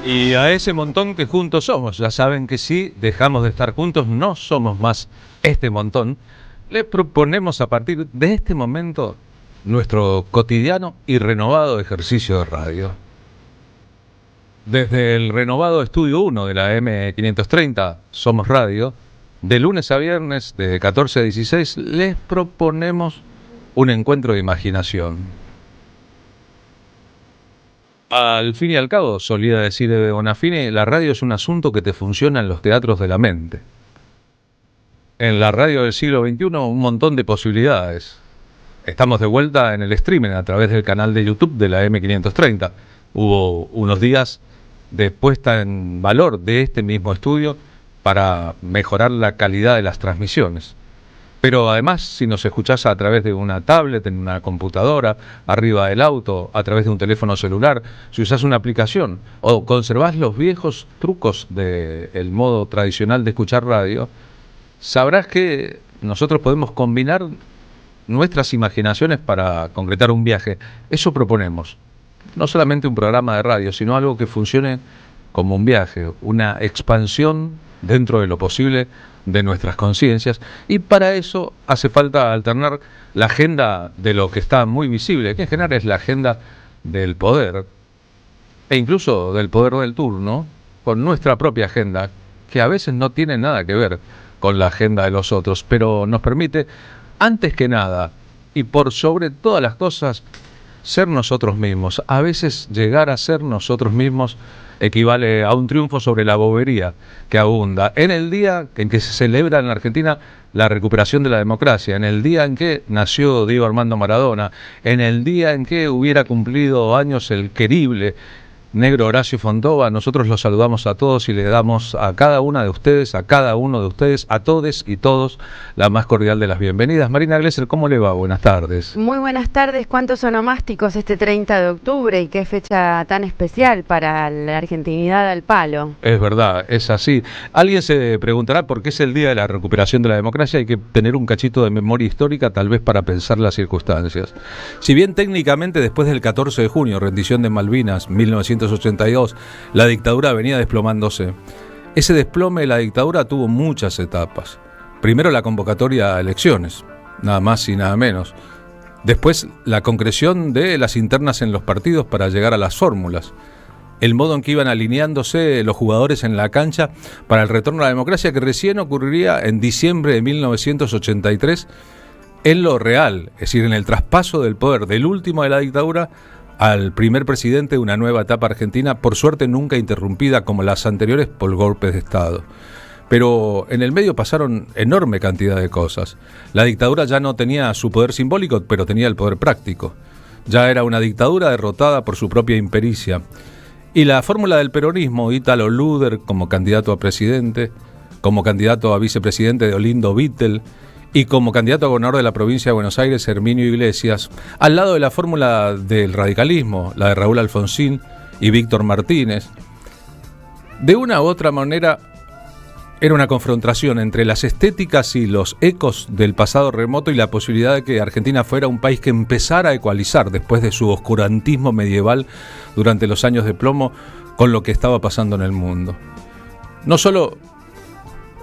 Y a ese montón que juntos somos, ya saben que si dejamos de estar juntos no somos más este montón, les proponemos a partir de este momento nuestro cotidiano y renovado ejercicio de radio. Desde el renovado Estudio 1 de la M530, Somos Radio, de lunes a viernes de 14 a 16, les proponemos un encuentro de imaginación. Al fin y al cabo, solía decir Eve Bonafini, la radio es un asunto que te funciona en los teatros de la mente. En la radio del siglo XXI, un montón de posibilidades. Estamos de vuelta en el streaming a través del canal de YouTube de la M530. Hubo unos días de puesta en valor de este mismo estudio para mejorar la calidad de las transmisiones. Pero además, si nos escuchás a través de una tablet, en una computadora, arriba del auto, a través de un teléfono celular, si usás una aplicación o conservás los viejos trucos del modo tradicional de escuchar radio, sabrás que nosotros podemos combinar nuestras imaginaciones para concretar un viaje. Eso proponemos. No solamente un programa de radio, sino algo que funcione como un viaje, una expansión dentro de lo posible de nuestras conciencias, y para eso hace falta alternar la agenda de lo que está muy visible, que en general es la agenda del poder, e incluso del poder del turno, con nuestra propia agenda, que a veces no tiene nada que ver con la agenda de los otros, pero nos permite, antes que nada, y por sobre todas las cosas, ser nosotros mismos. A veces llegar a ser nosotros mismos equivale a un triunfo sobre la bobería que abunda. En el día en que se celebra en la Argentina la recuperación de la democracia, en el día en que nació Diego Armando Maradona, en el día en que hubiera cumplido años el querible negro Horacio Fontova, nosotros los saludamos a todos y le damos a cada una de ustedes, a cada uno de ustedes, a todes y todos, la más cordial de las bienvenidas. Marina Glesser, ¿cómo le va? Buenas tardes. Muy buenas tardes. ¿Cuántos onomásticos este 30 de octubre y qué fecha tan especial para la argentinidad al palo? Es verdad, es así. Alguien se preguntará por qué es el día de la recuperación de la democracia. Hay que tener un cachito de memoria histórica, tal vez para pensar las circunstancias. Si bien técnicamente después del 14 de junio, rendición de Malvinas, 1982, la dictadura venía desplomándose. Ese desplome de la dictadura tuvo muchas etapas. Primero la convocatoria a elecciones, nada más y nada menos. Después la concreción de las internas en los partidos para llegar a las fórmulas. El modo en que iban alineándose los jugadores en la cancha para el retorno a la democracia, que recién ocurriría en diciembre de 1983 en lo real, es decir, en el traspaso del poder del último de la dictadura al primer presidente de una nueva etapa argentina, por suerte nunca interrumpida como las anteriores por golpes de Estado. Pero en el medio pasaron enorme cantidad de cosas. La dictadura ya no tenía su poder simbólico, pero tenía el poder práctico. Ya era una dictadura derrotada por su propia impericia. Y la fórmula del peronismo, Ítalo Luder como candidato a presidente, como candidato a vicepresidente de Olindo Vittel, y como candidato a gobernador de la provincia de Buenos Aires, Herminio Iglesias, al lado de la fórmula del radicalismo, la de Raúl Alfonsín y Víctor Martínez. De una u otra manera, era una confrontación entre las estéticas y los ecos del pasado remoto y la posibilidad de que Argentina fuera un país que empezara a ecualizar después de su oscurantismo medieval durante los años de plomo con lo que estaba pasando en el mundo. No solo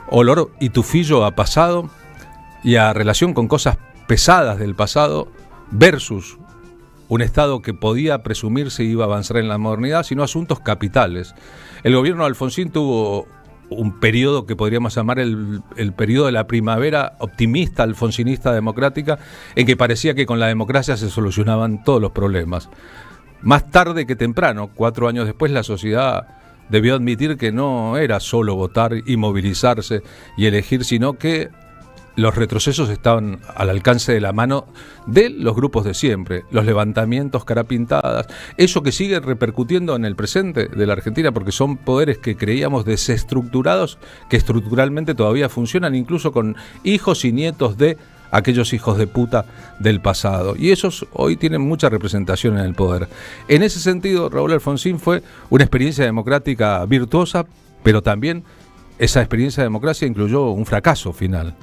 olor y tufillo a pasado y a relación con cosas pesadas del pasado versus un Estado que podía presumirse iba a avanzar en la modernidad, sino asuntos capitales. El gobierno de Alfonsín tuvo un periodo que podríamos llamar el periodo de la primavera optimista, alfonsinista, democrática, en que parecía que con la democracia se solucionaban todos los problemas. Más tarde que temprano, 4 años después, la sociedad debió admitir que no era solo votar y movilizarse y elegir, sino que los retrocesos estaban al alcance de la mano de los grupos de siempre, los levantamientos, cara pintadas, eso que sigue repercutiendo en el presente de la Argentina, porque son poderes que creíamos desestructurados, que estructuralmente todavía funcionan, incluso con hijos y nietos de aquellos hijos de puta del pasado. Y esos hoy tienen mucha representación en el poder. En ese sentido, Raúl Alfonsín fue una experiencia democrática virtuosa, pero también esa experiencia de democracia incluyó un fracaso final.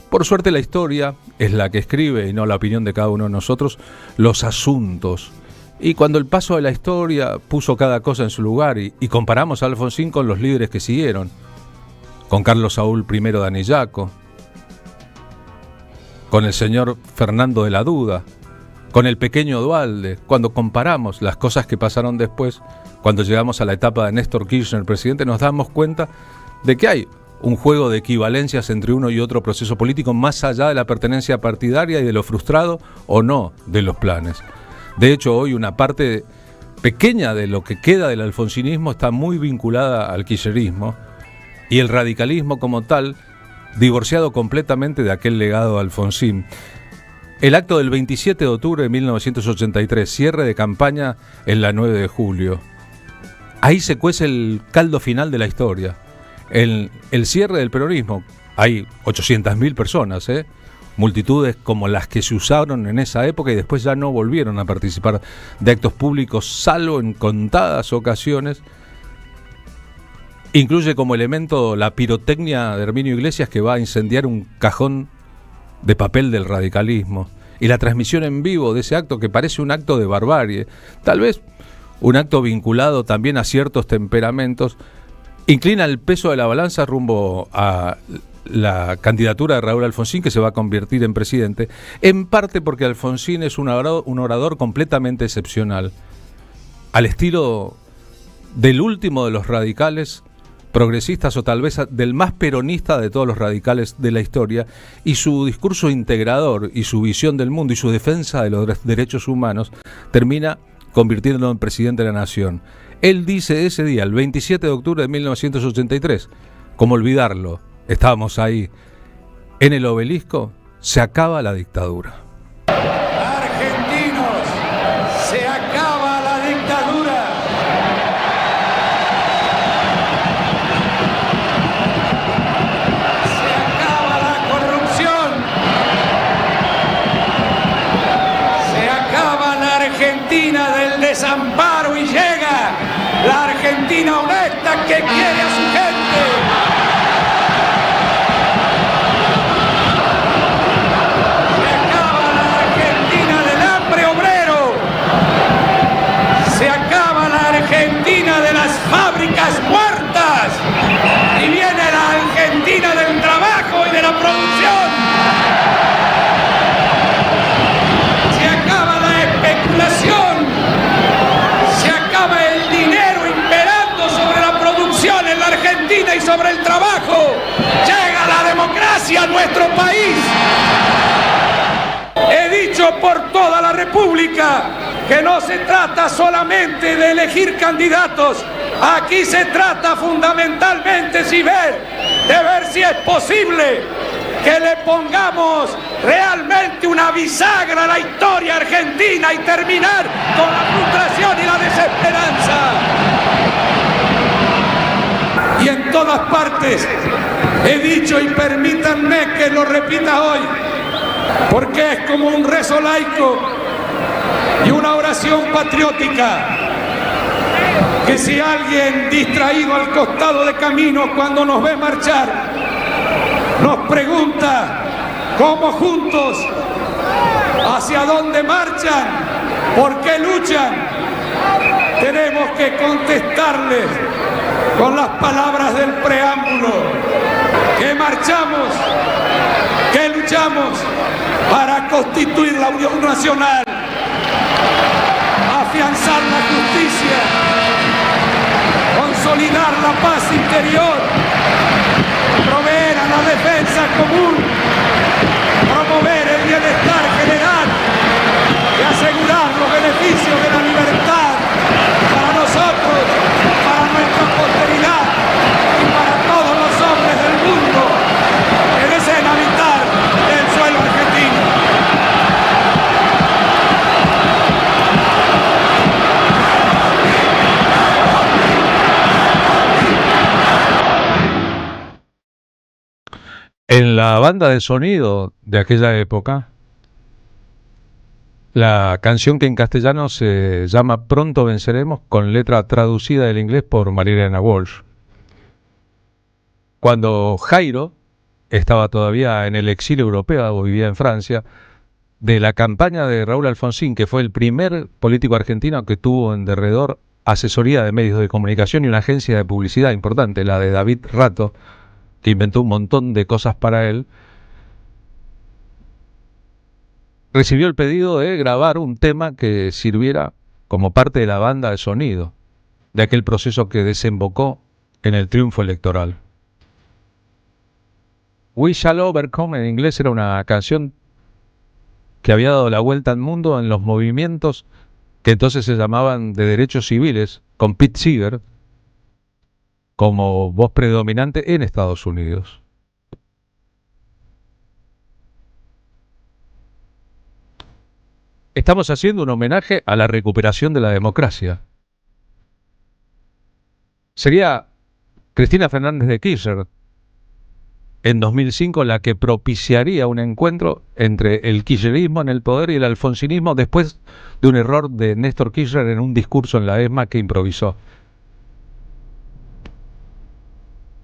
Por suerte la historia es la que escribe, y no la opinión de cada uno de nosotros, los asuntos Y cuando el paso de la historia puso cada cosa en su lugar y comparamos a Alfonsín con los líderes que siguieron, con Carlos Saúl I de Anillaco, con el señor Fernando de la Duda, con el pequeño Duhalde, cuando comparamos las cosas que pasaron después, cuando llegamos a la etapa de Néstor Kirchner, presidente, nos damos cuenta de que hay un juego de equivalencias entre uno y otro proceso político, más allá de la pertenencia partidaria y de lo frustrado o no de los planes. De hecho, hoy una parte pequeña de lo que queda del alfonsinismo está muy vinculada al kirchnerismo y el radicalismo como tal, divorciado completamente de aquel legado Alfonsín. El acto del 27 de octubre de 1983, cierre de campaña en la 9 de julio. Ahí se cuece el caldo final de la historia. El cierre del peronismo. Hay 800.000 personas, multitudes como las que se usaron en esa época y después ya no volvieron a participar de actos públicos, salvo en contadas ocasiones. Incluye como elemento la pirotecnia de Herminio Iglesias, que va a incendiar un cajón de papel del radicalismo, y la transmisión en vivo de ese acto que parece un acto de barbarie, tal vez un acto vinculado también a ciertos temperamentos, inclina el peso de la balanza rumbo a la candidatura de Raúl Alfonsín, que se va a convertir en presidente, en parte porque Alfonsín es un orador completamente excepcional, al estilo del último de los radicales progresistas, o tal vez del más peronista de todos los radicales de la historia, y su discurso integrador y su visión del mundo y su defensa de los derechos humanos termina convirtiéndolo en presidente de la nación. Él dice ese día, el 27 de octubre de 1983, ¿cómo olvidarlo? Estábamos ahí, en el Obelisco, se acaba la dictadura. Argentinos, se acaba la dictadura. Se acaba la corrupción. Se acaba la Argentina del desamparo y llega la Argentina honesta que quiere a su gente. Argentina de las fábricas muertas y viene la Argentina del trabajo y de la producción. Se acaba la especulación, se acaba el dinero imperando sobre la producción en la Argentina y sobre el trabajo. Llega la democracia a nuestro país. He dicho por toda la República que no se trata solamente de elegir candidatos, aquí se trata fundamentalmente de ver si es posible que le pongamos realmente una bisagra a la historia argentina y terminar con la frustración y la desesperanza. Y en todas partes he dicho, y permítanme que lo repita hoy, porque es como un rezo laico y una oración patriótica, que si alguien distraído al costado de camino cuando nos ve marchar nos pregunta cómo juntos, hacia dónde marchan, por qué luchan, tenemos que contestarles con las palabras del preámbulo, que marchamos, que luchamos para constituir la Unión Nacional, afianzar la justicia, consolidar la paz interior, proveer a la defensa común, promover el bienestar general y asegurar los beneficios de la libertad para nosotros, para nuestra posteridad y para todos los hombres del mundo que deseen habitar el suelo argentino. En la banda de sonido de aquella época, la canción que en castellano se llama Pronto Venceremos, con letra traducida del inglés por Marilena Walsh. Cuando Jairo estaba todavía en el exilio europeo o vivía en Francia, de la campaña de Raúl Alfonsín, que fue el primer político argentino que tuvo en derredor asesoría de medios de comunicación y una agencia de publicidad importante, la de David Rato, que inventó un montón de cosas para él, recibió el pedido de grabar un tema que sirviera como parte de la banda de sonido de aquel proceso que desembocó en el triunfo electoral. We Shall Overcome en inglés era una canción que había dado la vuelta al mundo en los movimientos que entonces se llamaban de derechos civiles, con Pete Seeger como voz predominante en Estados Unidos. Estamos haciendo un homenaje a la recuperación de la democracia. Sería Cristina Fernández de Kirchner, en 2005, la que propiciaría un encuentro entre el kirchnerismo en el poder y el alfonsinismo después de un error de Néstor Kirchner en un discurso en la ESMA que improvisó.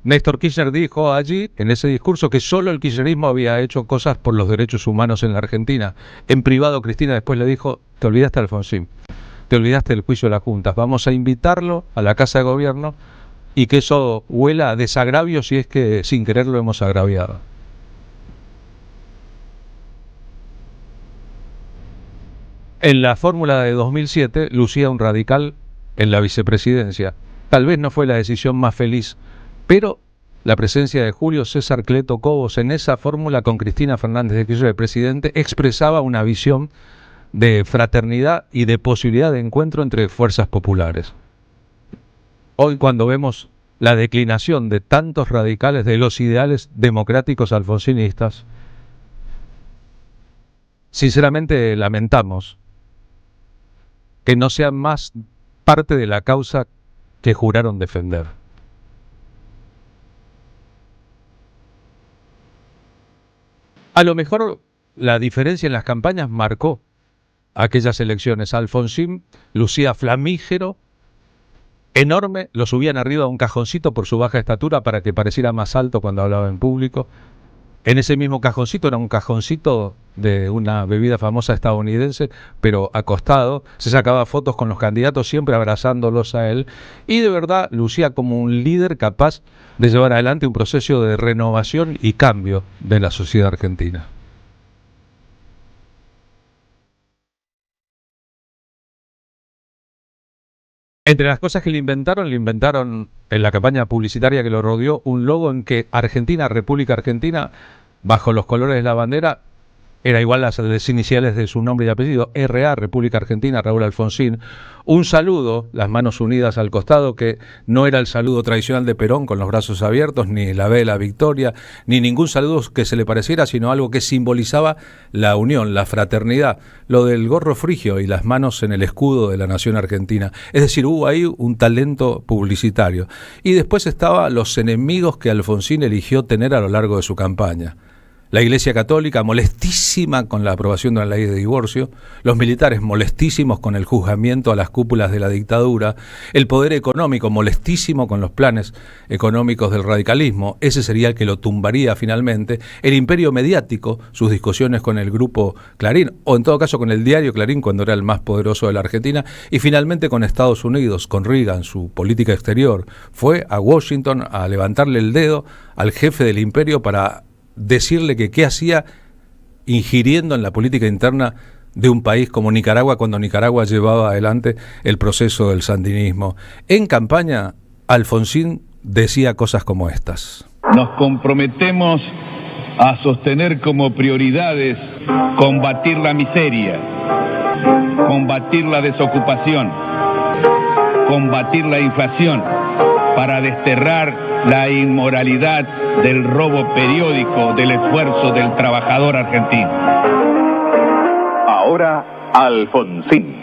Néstor Kirchner dijo allí, en ese discurso, que solo el kirchnerismo había hecho cosas por los derechos humanos en la Argentina. En privado, Cristina después le dijo: te olvidaste, Alfonsín, te olvidaste del juicio de las juntas, vamos a invitarlo a la Casa de Gobierno y que eso huela a desagravio si es que sin querer lo hemos agraviado. En la fórmula de 2007 lucía un radical en la vicepresidencia. Tal vez no fue la decisión más feliz, pero la presencia de Julio César Cleto Cobos en esa fórmula con Cristina Fernández de Kirchner de presidente expresaba una visión de fraternidad y de posibilidad de encuentro entre fuerzas populares. Hoy, cuando vemos la declinación de tantos radicales de los ideales democráticos alfonsinistas, sinceramente lamentamos que no sean más parte de la causa que juraron defender. A lo mejor la diferencia en las campañas marcó aquellas elecciones. Alfonsín lucía flamígero, enorme, lo subían arriba de un cajoncito por su baja estatura para que pareciera más alto cuando hablaba en público. En ese mismo cajoncito era un cajoncito de una bebida famosa estadounidense, pero acostado, se sacaba fotos con los candidatos siempre abrazándolos a él y de verdad lucía como un líder capaz de llevar adelante un proceso de renovación y cambio de la sociedad argentina. Entre las cosas que le inventaron en la campaña publicitaria que lo rodeó un logo en que Argentina, República Argentina, bajo los colores de la bandera, era igual a las iniciales de su nombre y apellido, RA, República Argentina, Raúl Alfonsín. Un saludo, las manos unidas al costado, que no era el saludo tradicional de Perón con los brazos abiertos, ni la B de la victoria, ni ningún saludo que se le pareciera, sino algo que simbolizaba la unión, la fraternidad, lo del gorro frigio y las manos en el escudo de la nación argentina. Es decir, hubo ahí un talento publicitario. Y después estaban los enemigos que Alfonsín eligió tener a lo largo de su campaña. La Iglesia Católica, molestísima con la aprobación de la ley de divorcio, los militares molestísimos con el juzgamiento a las cúpulas de la dictadura, el poder económico molestísimo con los planes económicos del radicalismo, ese sería el que lo tumbaría finalmente, el imperio mediático, sus discusiones con el grupo Clarín, o en todo caso con el diario Clarín cuando era el más poderoso de la Argentina, y finalmente con Estados Unidos, con Reagan, su política exterior. Fue a Washington a levantarle el dedo al jefe del imperio para decirle que qué hacía ingiriendo en la política interna de un país como Nicaragua cuando Nicaragua llevaba adelante el proceso del sandinismo. En campaña, Alfonsín decía cosas como estas. Nos comprometemos a sostener como prioridades combatir la miseria, combatir la desocupación, combatir la inflación, para desterrar la inmoralidad del robo periódico del esfuerzo del trabajador argentino. Ahora, Alfonsín.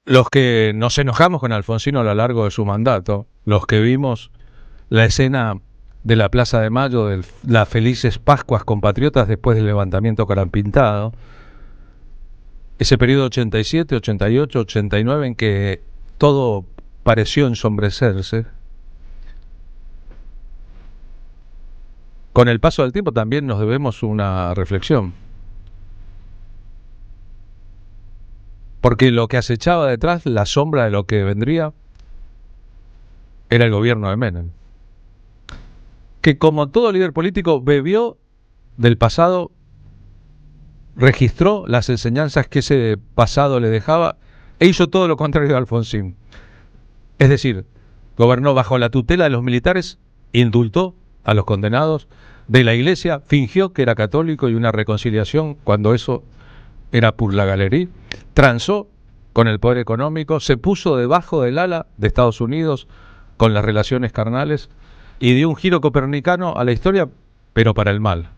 Los que nos enojamos con Alfonsín a lo largo de su mandato, los que vimos la escena de la Plaza de Mayo, de las felices Pascuas compatriotas después del levantamiento Carampintado, ese periodo 87, 88, 89 en que todo pareció ensombrecerse, con el paso del tiempo también nos debemos una reflexión. Porque lo que acechaba detrás, la sombra de lo que vendría, era el gobierno de Menem. Que como todo líder político bebió del pasado, registró las enseñanzas que ese pasado le dejaba e hizo todo lo contrario de Alfonsín. Es decir, gobernó bajo la tutela de los militares, indultó a los condenados de la iglesia, fingió que era católico y una reconciliación cuando eso era por la galería, transó con el poder económico, se puso debajo del ala de Estados Unidos con las relaciones carnales y dio un giro copernicano a la historia, pero para el mal.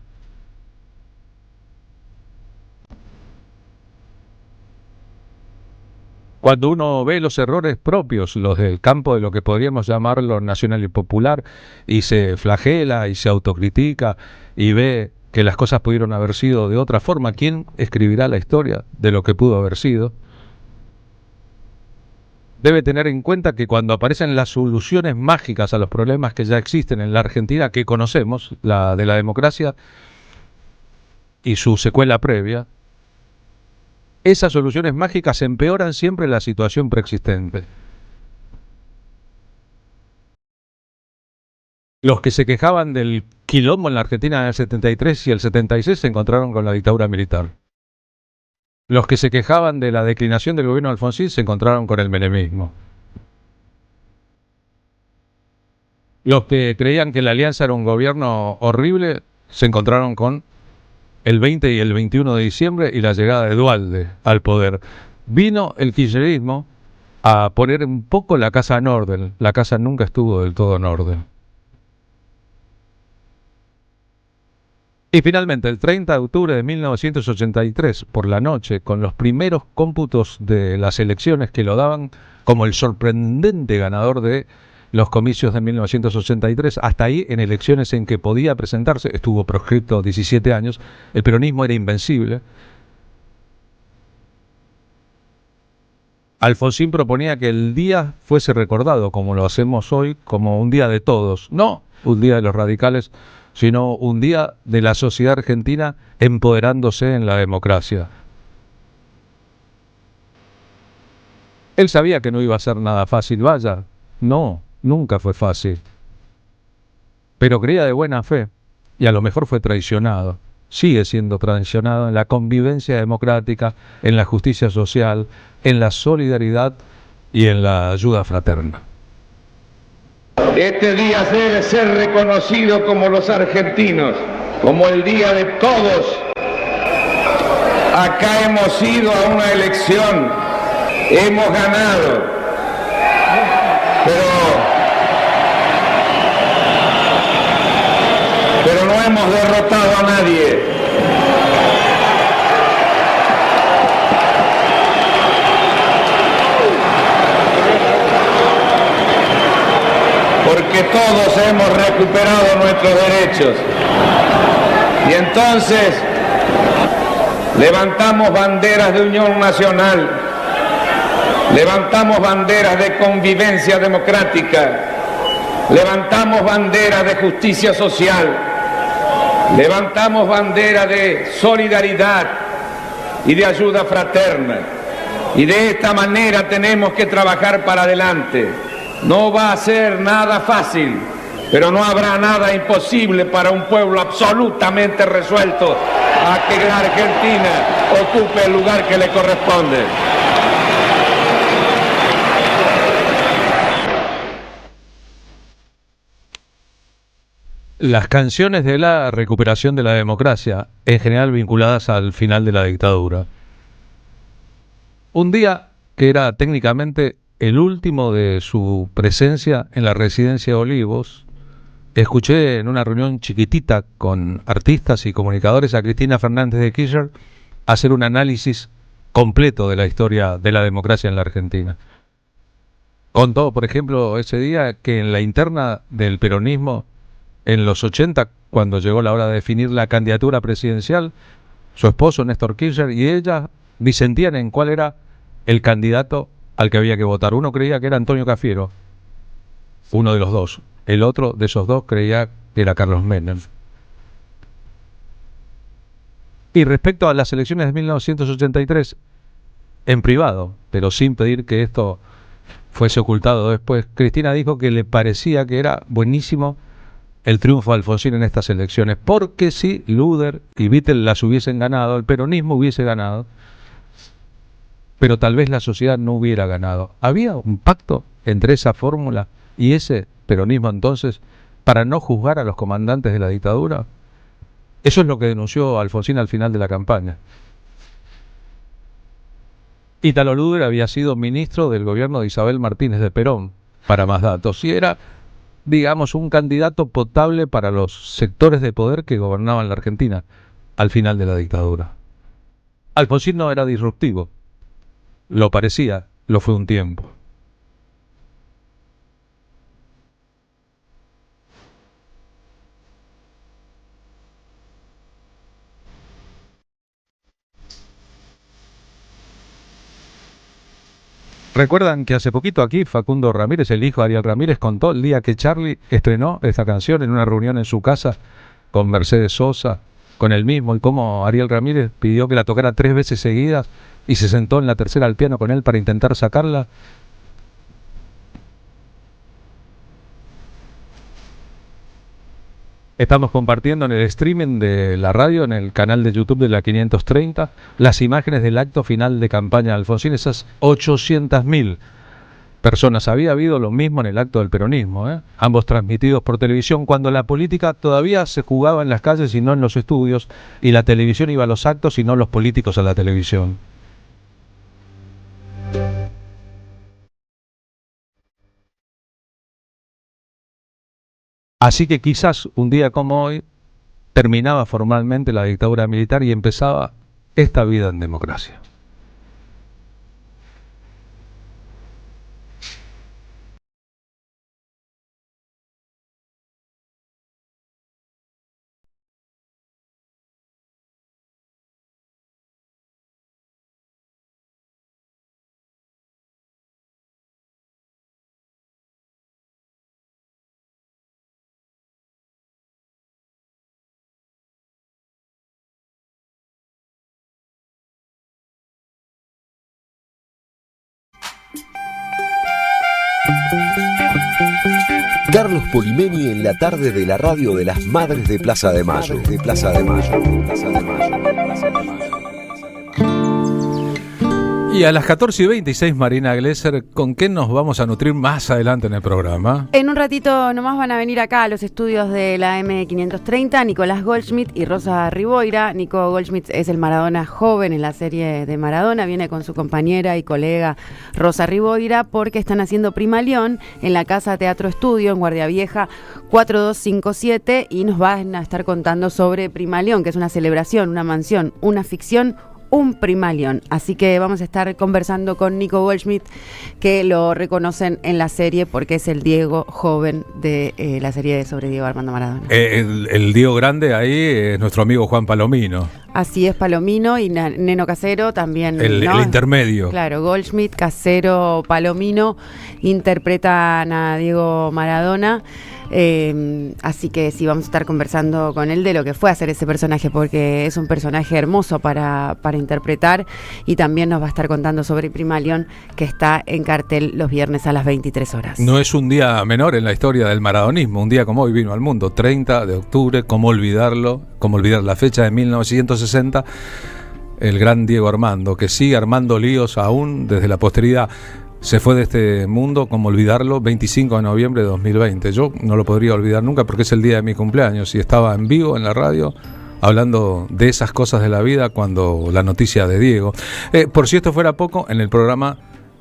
Cuando uno ve los errores propios, los del campo de lo que podríamos llamarlo nacional y popular, y se flagela y se autocritica y ve que las cosas pudieron haber sido de otra forma, ¿quién escribirá la historia de lo que pudo haber sido? Debe tener en cuenta que cuando aparecen las soluciones mágicas a los problemas que ya existen en la Argentina, que conocemos, la de la democracia y su secuela previa, esas soluciones mágicas empeoran siempre la situación preexistente. Los que se quejaban del quilombo en la Argentina en el 73 y el 76 se encontraron con la dictadura militar. Los que se quejaban de la declinación del gobierno de Alfonsín se encontraron con el menemismo. Los que creían que la alianza era un gobierno horrible se encontraron con el 20 y el 21 de diciembre y la llegada de Duhalde al poder. Vino el kirchnerismo a poner un poco la casa en orden. La casa nunca estuvo del todo en orden. Y finalmente, el 30 de octubre de 1983, por la noche, con los primeros cómputos de las elecciones que lo daban como el sorprendente ganador de los comicios de 1983, hasta ahí en elecciones en que podía presentarse, estuvo proscripto 17 años, el peronismo era invencible. Alfonsín proponía que el día fuese recordado, como lo hacemos hoy, como un día de todos, no un día de los radicales, sino un día de la sociedad argentina empoderándose en la democracia. Él sabía que no iba a ser nada fácil, vaya, no, nunca fue fácil. Pero creía de buena fe, y a lo mejor fue traicionado. Sigue siendo traicionado en la convivencia democrática, en la justicia social, en la solidaridad y en la ayuda fraterna. Este día debe ser reconocido como los argentinos, como el día de todos. Acá hemos ido a una elección, hemos ganado, pero no hemos derrotado a nadie. Porque todos hemos recuperado nuestros derechos. Y entonces levantamos banderas de unión nacional, levantamos banderas de convivencia democrática, levantamos banderas de justicia social, levantamos banderas de solidaridad y de ayuda fraterna. Y de esta manera tenemos que trabajar para adelante. No va a ser nada fácil, pero no habrá nada imposible para un pueblo absolutamente resuelto a que la Argentina ocupe el lugar que le corresponde. Las canciones de la recuperación de la democracia, en general vinculadas al final de la dictadura. Un día que era técnicamente el último de su presencia en la residencia de Olivos, escuché en una reunión chiquitita con artistas y comunicadores a Cristina Fernández de Kirchner hacer un análisis completo de la historia de la democracia en la Argentina. Contó, por ejemplo, ese día que en la interna del peronismo, en los 80, cuando llegó la hora de definir la candidatura presidencial, su esposo Néstor Kirchner y ella disentían en cuál era el candidato al que había que votar. Uno creía que era Antonio Cafiero, uno de los dos. El otro de esos dos creía que era Carlos Menem. Y respecto a las elecciones de 1983, en privado, pero sin pedir que esto fuese ocultado después, Cristina dijo que le parecía que era buenísimo el triunfo de Alfonsín en estas elecciones, porque si Luder y Vittel las hubiesen ganado, el peronismo hubiese ganado, pero tal vez la sociedad no hubiera ganado. ¿Había un pacto entre esa fórmula y ese peronismo entonces para no juzgar a los comandantes de la dictadura? Eso es lo que denunció Alfonsín al final de la campaña. Ítalo Luder había sido ministro del gobierno de Isabel Martínez de Perón, para más datos, y era, digamos, un candidato potable para los sectores de poder que gobernaban la Argentina al final de la dictadura. Alfonsín no era disruptivo, lo parecía, lo fue un tiempo. ¿Recuerdan que hace poquito aquí Facundo Ramírez, el hijo de Ariel Ramírez, contó el día que Charlie estrenó esta canción en una reunión en su casa con Mercedes Sosa, con él mismo, y cómo Ariel Ramírez pidió que la tocara 3 veces seguidas y se sentó en la tercera al piano con él para intentar sacarla? Estamos compartiendo en el streaming de la radio, en el canal de YouTube de la 530, las imágenes del acto final de campaña de Alfonsín, esas 800.000 personas. Había habido lo mismo en el acto del peronismo, ambos transmitidos por televisión, cuando la política todavía se jugaba en las calles y no en los estudios, y la televisión iba a los actos y no los políticos a la televisión. Así que quizás un día como hoy terminaba formalmente la dictadura militar y empezaba esta vida en democracia. Carlos Polimeni en la tarde de la radio de las Madres de Plaza de Mayo. Y a las 14:26, Marina Glesser, ¿con qué nos vamos a nutrir más adelante en el programa? En un ratito nomás van a venir acá a los estudios de la M530 Nicolás Goldschmidt y Rosa Riboira. Nico Goldschmidt es el Maradona joven en la serie de Maradona. Viene con su compañera y colega Rosa Riboira porque están haciendo Primalión en la Casa Teatro Estudio en Guardia Vieja 4257 y nos van a estar contando sobre Primalión, que es una celebración, una mansión, una ficción, un Primalión. Así que vamos a estar conversando con Nico Goldschmidt, que lo reconocen en la serie porque es el Diego joven de la serie sobre Diego Armando Maradona. El Diego grande ahí es nuestro amigo Juan Palomino. Así es, Palomino y Neno Casero también. El intermedio. Claro, Goldschmidt, Casero, Palomino interpretan a Diego Maradona. Así que sí, vamos a estar conversando con él de lo que fue hacer ese personaje, porque es un personaje hermoso para interpretar, y también nos va a estar contando sobre Primalión, que está en cartel los viernes a las 23 horas. No es un día menor en la historia del maradonismo. Un día como hoy vino al mundo, 30 de octubre, ¿cómo olvidarlo? ¿Cómo olvidar la fecha de 1960? El gran Diego Armando, que sigue armando líos aún desde la posteridad. Se fue de este mundo, ¿cómo olvidarlo? 25 de noviembre de 2020. Yo no lo podría olvidar nunca porque es el día de mi cumpleaños y estaba en vivo en la radio hablando de esas cosas de la vida cuando la noticia de Diego. Por si esto fuera poco, en el programa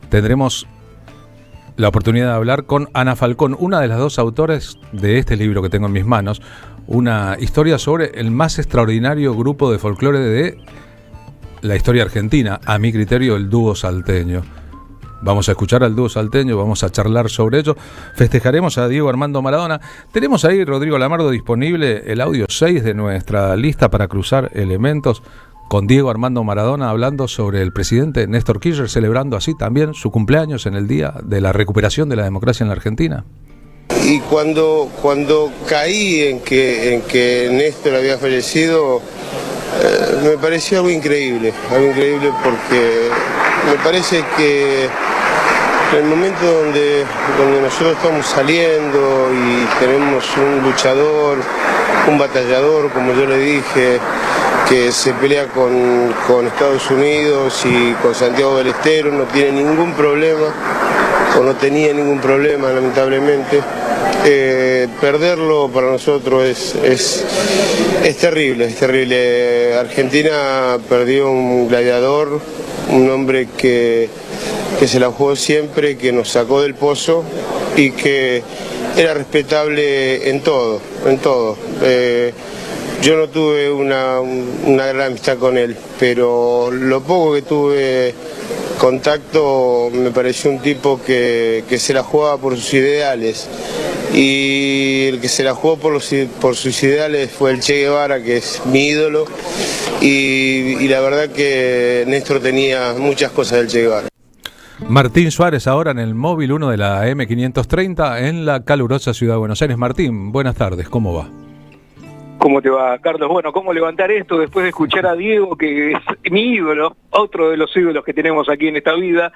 tendremos la oportunidad de hablar con Ana Falcón, una de las dos autores de este libro que tengo en mis manos, una historia sobre el más extraordinario grupo de folclore de la historia argentina, a mi criterio el dúo salteño. Vamos a escuchar al dúo salteño, vamos a charlar sobre ello, festejaremos a Diego Armando Maradona. Tenemos ahí, Rodrigo Lamardo, disponible el audio 6 de nuestra lista para cruzar elementos, con Diego Armando Maradona hablando sobre el presidente Néstor Kirchner, celebrando así también su cumpleaños en el día de la recuperación de la democracia en la Argentina. Y cuando caí en que Néstor había fallecido, Me pareció algo increíble porque me parece que en el momento donde nosotros estamos saliendo y tenemos un luchador, un batallador, como yo le dije, que se pelea con Estados Unidos y con Santiago del Estero, no tiene ningún problema, o no tenía ningún problema, lamentablemente. Perderlo para nosotros es terrible, es terrible. Argentina perdió un gladiador, un hombre que se la jugó siempre, que nos sacó del pozo y que era respetable en todo. Yo no tuve una gran amistad con él, pero lo poco que tuve contacto me pareció un tipo que se la jugaba por sus ideales, y el que se la jugó por sus ideales fue el Che Guevara, que es mi ídolo, y la verdad que Néstor tenía muchas cosas del Che Guevara. Martín Suárez ahora en el móvil 1 de la M530 en la calurosa ciudad de Buenos Aires. Martín, buenas tardes, ¿cómo va? ¿Cómo te va, Carlos? Bueno, ¿cómo levantar esto después de escuchar a Diego, que es mi ídolo, otro de los ídolos que tenemos aquí en esta vida?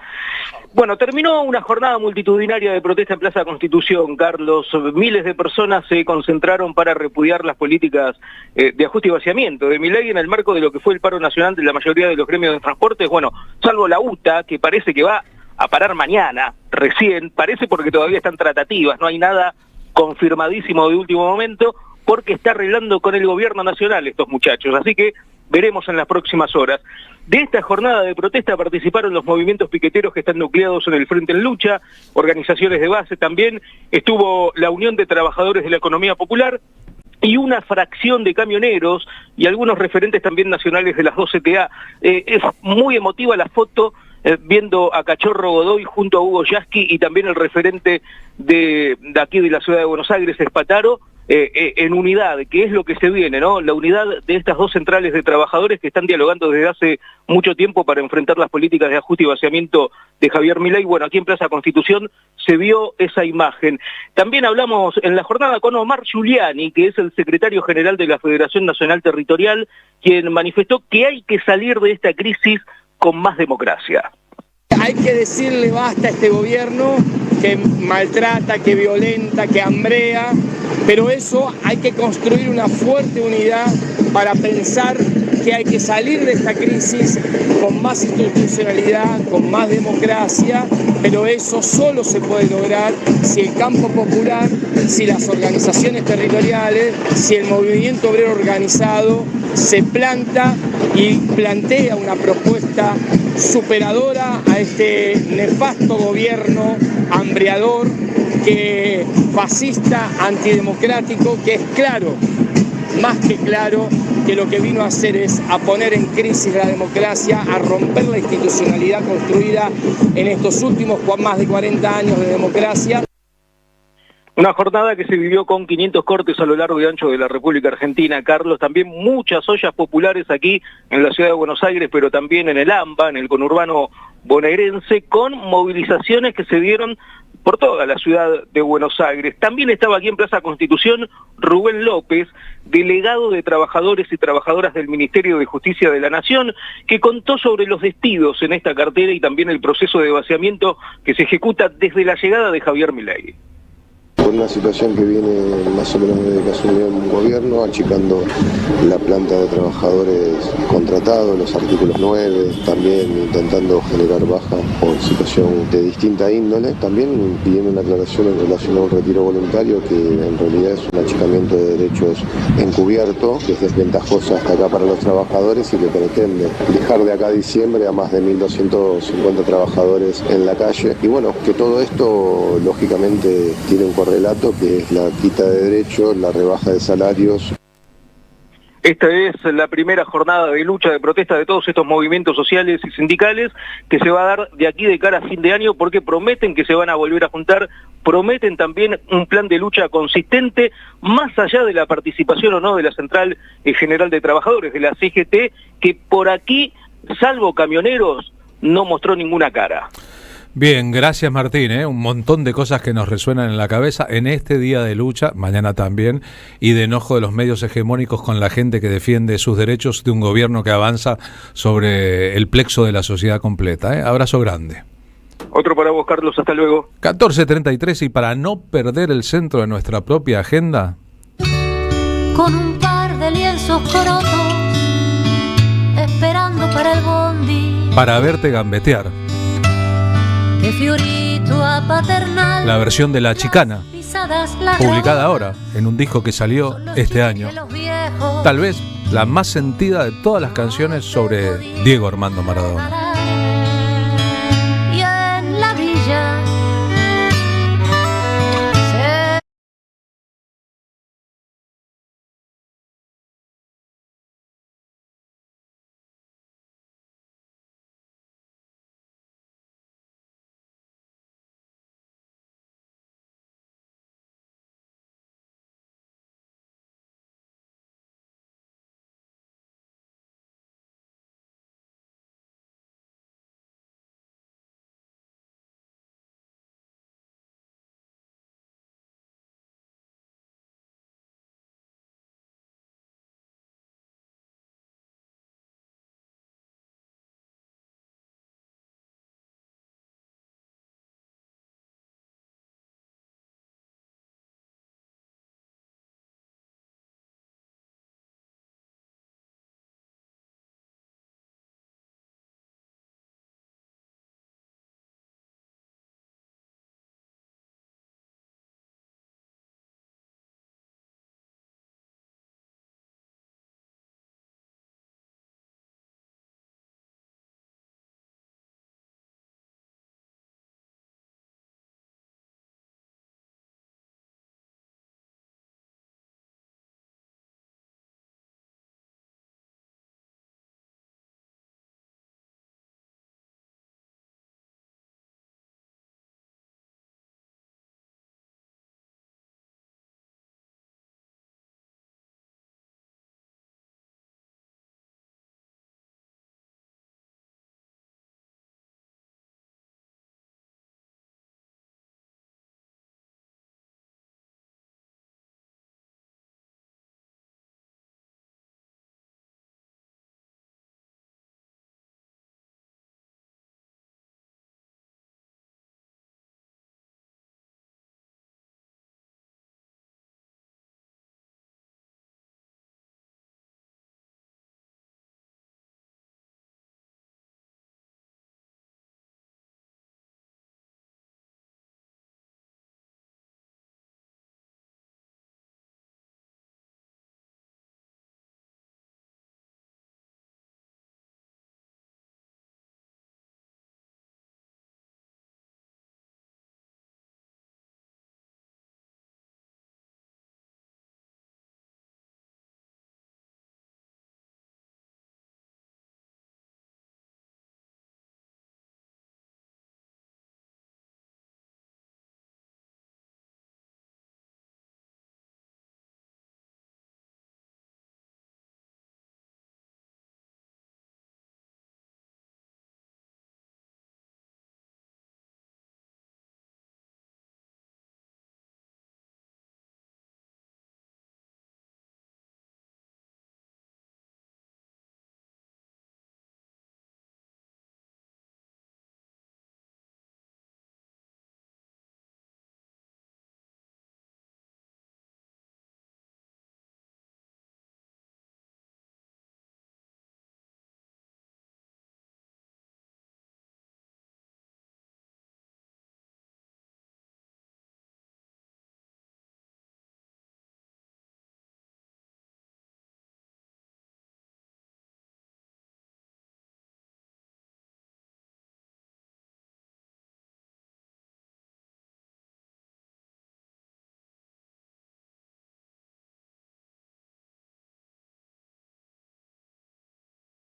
Bueno, terminó una jornada multitudinaria de protesta en Plaza Constitución, Carlos. Miles de personas se concentraron para repudiar las políticas de ajuste y vaciamiento de Milei en el marco de lo que fue el paro nacional de la mayoría de los gremios de transportes. Bueno, salvo la UTA, que parece que va a parar mañana, recién, parece porque todavía están tratativas, no hay nada confirmadísimo de último momento, porque está arreglando con el gobierno nacional estos muchachos, así que veremos en las próximas horas. De esta jornada de protesta participaron los movimientos piqueteros que están nucleados en el Frente en Lucha, organizaciones de base también, estuvo la Unión de Trabajadores de la Economía Popular y una fracción de camioneros y algunos referentes también nacionales de las 2 CTA. Es muy emotiva la foto, viendo a Cachorro Godoy junto a Hugo Yasky y también el referente de aquí de la ciudad de Buenos Aires, Espataro, en unidad, que es lo que se viene, ¿no? La unidad de estas 2 centrales de trabajadores que están dialogando desde hace mucho tiempo para enfrentar las políticas de ajuste y vaciamiento de Javier Milei. Bueno, aquí en Plaza Constitución se vio esa imagen. También hablamos en la jornada con Omar Giuliani, que es el secretario general de la Federación Nacional Territorial, quien manifestó que hay que salir de esta crisis con más democracia. Hay que decirle basta a este gobierno que maltrata, que violenta, que hambrea, pero eso hay que construir una fuerte unidad para pensar que hay que salir de esta crisis con más institucionalidad, con más democracia, pero eso solo se puede lograr si el campo popular, si las organizaciones territoriales, si el movimiento obrero organizado se planta y plantea una propuesta superadora a este nefasto gobierno hambreador, que fascista, antidemocrático, que es claro, más que claro, que lo que vino a hacer es a poner en crisis la democracia, a romper la institucionalidad construida en estos últimos más de 40 años de democracia. Una jornada que se vivió con 500 cortes a lo largo y ancho de la República Argentina, Carlos. También muchas ollas populares aquí en la ciudad de Buenos Aires, pero también en el AMBA, en el conurbano bonaerense, con movilizaciones que se dieron por toda la ciudad de Buenos Aires. También estaba aquí en Plaza Constitución Rubén López, delegado de trabajadores y trabajadoras del Ministerio de Justicia de la Nación, que contó sobre los despidos en esta cartera y también el proceso de vaciamiento que se ejecuta desde la llegada de Javier Milei. Por una situación que viene más o menos desde que asumió el gobierno, achicando la planta de trabajadores contratados, los artículos 9, también intentando generar baja por situación de distinta índole, también pidiendo una aclaración en relación a un retiro voluntario que en realidad es un achicamiento de derechos encubierto, que es desventajoso hasta acá para los trabajadores y que pretende dejar de acá a diciembre a más de 1.250 trabajadores en la calle. Y bueno, que todo esto lógicamente tiene un correlato que es la quita de derechos, la rebaja de salarios. Esta es la primera jornada de lucha, de protesta de todos estos movimientos sociales y sindicales que se va a dar de aquí de cara a fin de año, porque prometen que se van a volver a juntar, prometen también un plan de lucha consistente, más allá de la participación o no de la Central General de Trabajadores, de la CGT, que por aquí, salvo camioneros, no mostró ninguna cara. Bien, gracias Martín, un montón de cosas que nos resuenan en la cabeza en este día de lucha, mañana también, y de enojo de los medios hegemónicos con la gente que defiende sus derechos de un gobierno que avanza sobre el plexo de la sociedad completa. Abrazo grande. Otro para vos, Carlos, hasta luego. 14:33, y para no perder el centro de nuestra propia agenda, con un par de lienzos corotos, esperando para el bondi, para verte gambetear, de Fiorito a Paternal, la versión de La Chicana, publicada ahora en un disco que salió este año, tal vez la más sentida de todas las canciones sobre Diego Armando Maradona. Y en la villa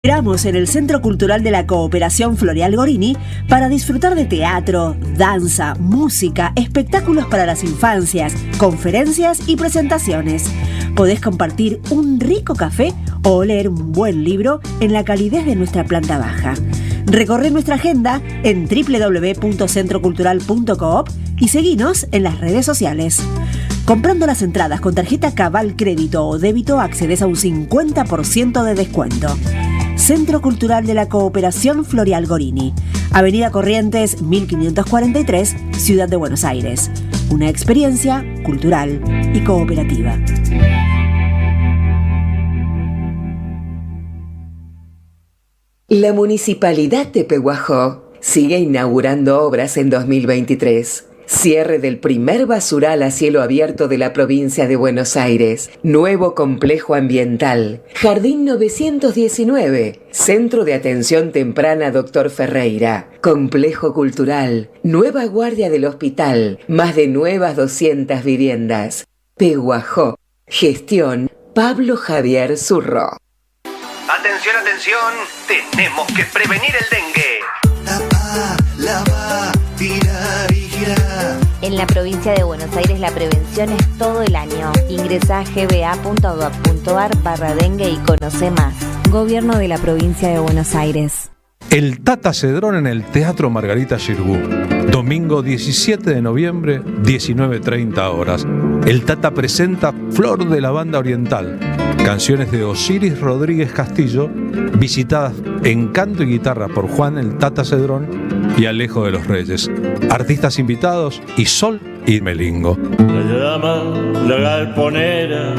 Esperamos en el Centro Cultural de la Cooperación Floreal Gorini para disfrutar de teatro, danza, música, espectáculos para las infancias, conferencias y presentaciones. Podés compartir un rico café o leer un buen libro en la calidez de nuestra planta baja. Recorre nuestra agenda en www.centrocultural.coop y seguinos en las redes sociales. Comprando las entradas con tarjeta Cabal Crédito o Débito accedes a un 50% de descuento. Centro Cultural de la Cooperación Florial Gorini, Avenida Corrientes 1543, Ciudad de Buenos Aires. Una experiencia cultural y cooperativa. La Municipalidad de Pehuajó sigue inaugurando obras en 2023. Cierre del primer basural a cielo abierto de la provincia de Buenos Aires. Nuevo complejo ambiental. Jardín 919. Centro de Atención Temprana Dr. Ferreira. Complejo cultural. Nueva guardia del hospital. Más de nuevas 200 viviendas. Pehuajó. Gestión Pablo Javier Zurro. Atención, atención. Tenemos que prevenir el dengue. Tapa, lava, tirar y girar. En la provincia de Buenos Aires la prevención es todo el año. Ingresa a gba.gov.ar/dengue y conoce más. Gobierno de la provincia de Buenos Aires. El Tata Cedrón en el Teatro Margarita Xirgu. Domingo 17 de noviembre, 19:30 horas. El Tata presenta Flor de la Banda Oriental. Canciones de Osiris Rodríguez Castillo, visitadas en canto y guitarra por Juan el Tata Cedrón y Alejo de los Reyes. Artistas invitados: Isol y Melingo. La llama la galponera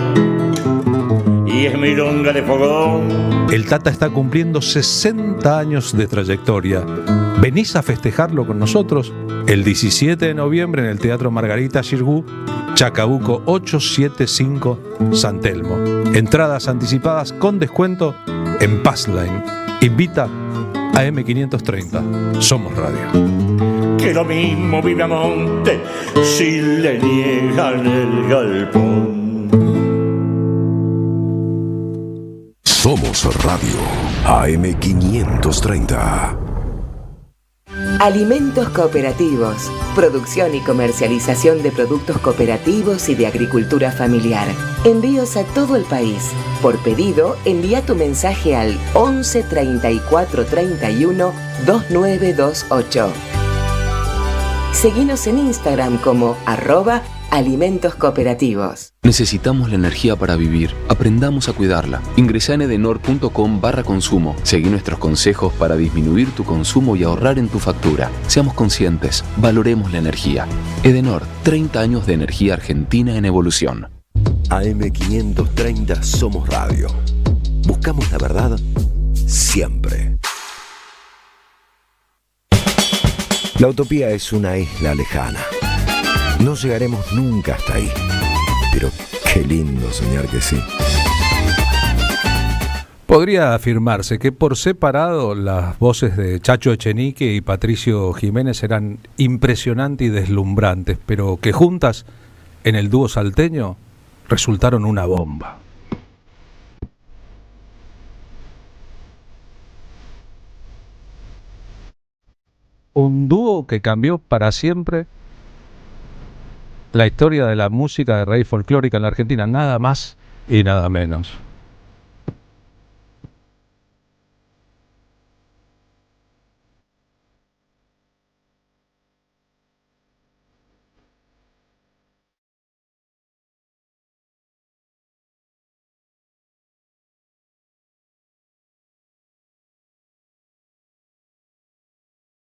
y es milonga de fogón. El Tata está cumpliendo 60 años de trayectoria. ¿Venís a festejarlo con nosotros? El 17 de noviembre en el Teatro Margarita Xirgu, Chacabuco 875, San Telmo. Entradas anticipadas con descuento en Passline. Invita a M530. Somos Radio. Que lo mismo vive a monte si le niegan el galpón. Somos Radio AM530. Alimentos cooperativos. Producción y comercialización de productos cooperativos y de agricultura familiar. Envíos a todo el país. Por pedido, envía tu mensaje al 11 34 31 2928. Seguinos en Instagram como @alimentos cooperativos. Necesitamos la energía para vivir. Aprendamos a cuidarla. Ingresá en edenor.com/consumo. Seguí nuestros consejos para disminuir tu consumo y ahorrar en tu factura. Seamos conscientes. Valoremos la energía. Edenor, 30 años de energía argentina en evolución. AM530 Somos Radio. Buscamos la verdad siempre. La utopía es una isla lejana. No llegaremos nunca hasta ahí. Pero qué lindo soñar que sí. Podría afirmarse que por separado las voces de Chacho Echenique y Patricio Jiménez eran impresionantes y deslumbrantes, pero que juntas, en el dúo salteño, resultaron una bomba. Un dúo que cambió para siempre la historia de la música de raíz folclórica en la Argentina, nada más y nada menos.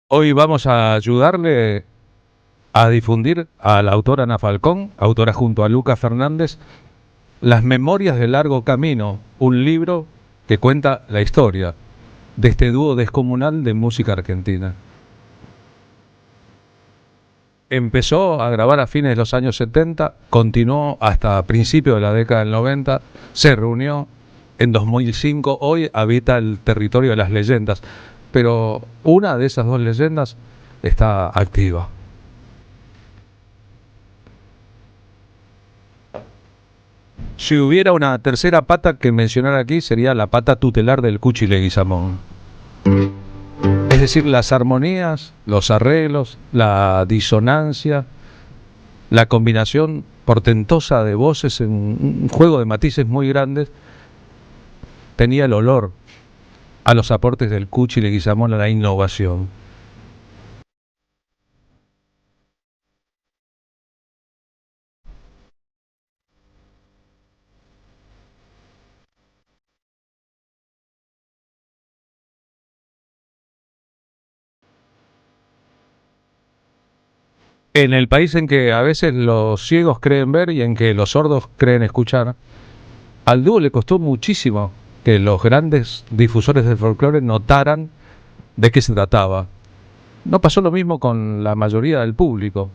Hoy vamos a ayudarle a difundir a la autora Ana Falcón, autora junto a Lucas Fernández, Las Memorias del Largo Camino, un libro que cuenta la historia de este dúo descomunal de música argentina. Empezó a grabar a fines de los años 70, continuó hasta principios de la década del 90, se reunió en 2005, hoy habita el territorio de las leyendas, pero una de esas dos leyendas está activa. Si hubiera una tercera pata que mencionar aquí, sería la pata tutelar del Cuchi Leguizamón. Es decir, las armonías, los arreglos, la disonancia, la combinación portentosa de voces en un juego de matices muy grandes, tenía el olor a los aportes del Cuchi Leguizamón a la innovación. En el país en que a veces los ciegos creen ver y en que los sordos creen escuchar, al dúo le costó muchísimo que los grandes difusores del folclore notaran de qué se trataba. No pasó lo mismo con la mayoría del público,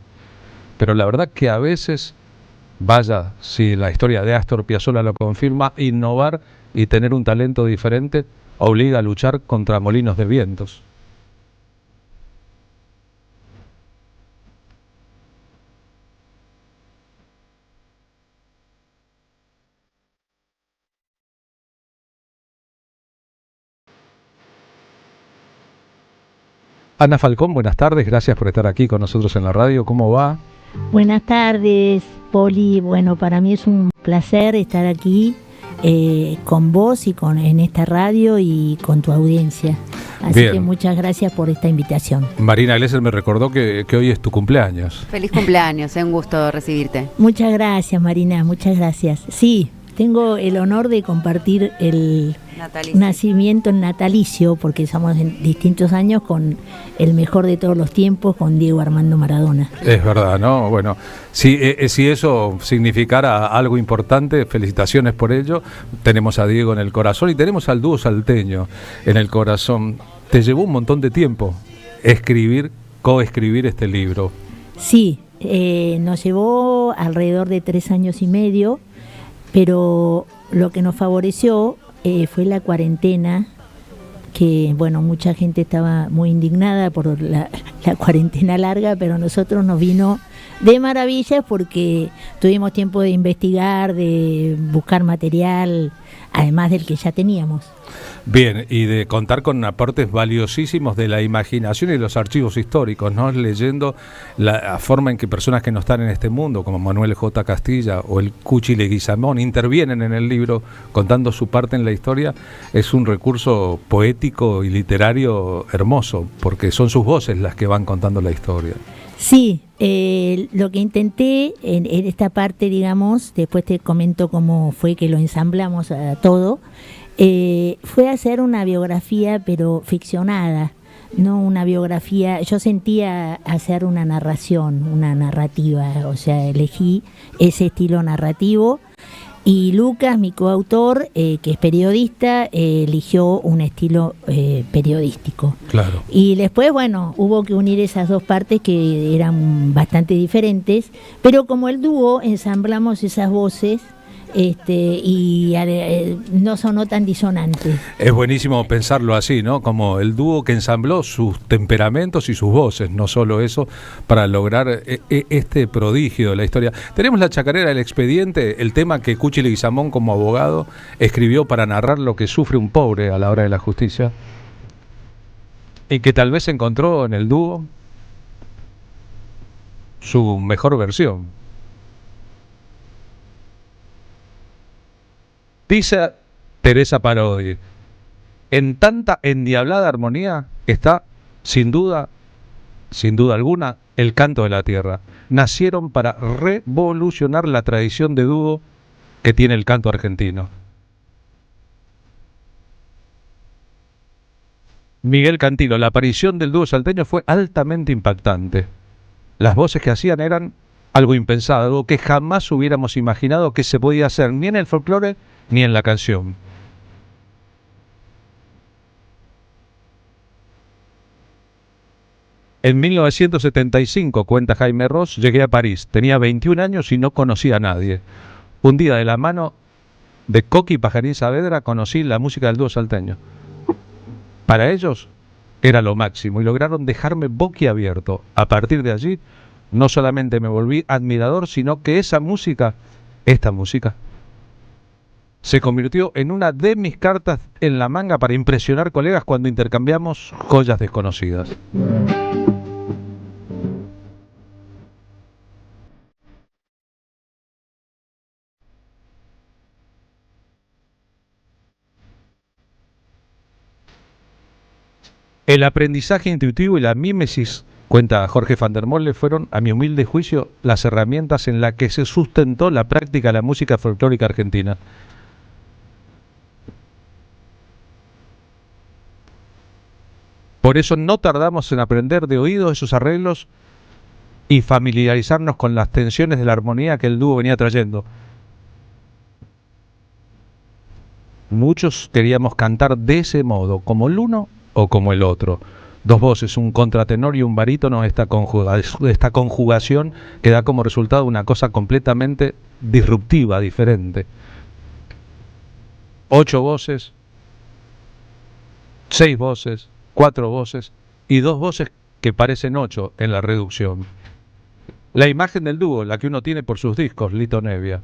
pero la verdad que a veces, vaya, si la historia de Astor Piazzolla lo confirma, innovar y tener un talento diferente obliga a luchar contra molinos de vientos. Ana Falcón, buenas tardes, gracias por estar aquí con nosotros en la radio. ¿Cómo va? Buenas tardes, Poli. Bueno, para mí es un placer estar aquí con vos y en esta radio y con tu audiencia. Así Bien. que muchas gracias por esta invitación. Marina Glesser me recordó que hoy es tu cumpleaños. Feliz cumpleaños, un gusto recibirte. Muchas gracias, Marina, muchas gracias. Sí, tengo el honor de compartir el nacimiento natalicio, porque somos en distintos años, con el mejor de todos los tiempos, con Diego Armando Maradona. Es verdad, ¿no? Bueno, si eso significara algo importante, felicitaciones por ello. Tenemos a Diego en el corazón y tenemos al dúo salteño en el corazón. Te llevó un montón de tiempo coescribir este libro. Sí, nos llevó alrededor de 3 años y medio, pero lo que nos favoreció fue la cuarentena, que bueno, mucha gente estaba muy indignada por la cuarentena larga, pero a nosotros nos vino de maravilla porque tuvimos tiempo de investigar, de buscar material, además del que ya teníamos. Bien, y de contar con aportes valiosísimos de la imaginación y los archivos históricos, ¿no? Leyendo la forma en que personas que no están en este mundo, como Manuel J. Castilla o el Cuchi Leguizamón, intervienen en el libro contando su parte en la historia, es un recurso poético y literario hermoso, porque son sus voces las que van contando la historia. Sí, lo que intenté en esta parte, digamos, después te comento cómo fue que lo ensamblamos a todo, fue hacer una biografía pero ficcionada, no una biografía. Yo sentía hacer una narración, una narrativa, o sea, elegí ese estilo narrativo. Y Lucas, mi coautor, que es periodista, eligió un estilo periodístico. Claro. Y después, bueno, hubo que unir esas dos partes que eran bastante diferentes, pero como el dúo ensamblamos esas voces y no sonó tan disonante. Es buenísimo pensarlo así, ¿no? Como el dúo que ensambló sus temperamentos y sus voces, no solo eso, para lograr este prodigio de la historia. Tenemos la chacarera del expediente, el tema que Cuchi Leguizamón como abogado escribió para narrar lo que sufre un pobre a la hora de la justicia y que tal vez encontró en el dúo su mejor versión. Dice Teresa Parodi, en tanta endiablada armonía está, sin duda alguna, el canto de la tierra. Nacieron para revolucionar la tradición de dúo que tiene el canto argentino. Miguel Cantilo, la aparición del dúo salteño fue altamente impactante. Las voces que hacían eran algo impensado, algo que jamás hubiéramos imaginado que se podía hacer ni en el folclore ni en la canción. En 1975, cuenta Jaime Ross, llegué a París, tenía 21 años y no conocía a nadie. Un día de la mano de Coqui y Pajarín Saavedra conocí la música del dúo salteño. Para ellos era lo máximo y lograron dejarme boquiabierto. A partir de allí, no solamente me volví admirador, sino que esta música, se convirtió en una de mis cartas en la manga para impresionar colegas cuando intercambiamos joyas desconocidas. El aprendizaje intuitivo y la mímesis, cuenta Jorge van der Molle, fueron, a mi humilde juicio, las herramientas en las que se sustentó la práctica de la música folclórica argentina. Por eso no tardamos en aprender de oído esos arreglos y familiarizarnos con las tensiones de la armonía que el dúo venía trayendo. Muchos queríamos cantar de ese modo, como el uno o como el otro. Dos voces, un contratenor y un barítono, esta conjugación que da como resultado una cosa completamente disruptiva, diferente. 8 voces, 6 voces, 4 voces y 2 voces que parecen 8 en la reducción. La imagen del dúo, la que uno tiene por sus discos, Lito Nebbia,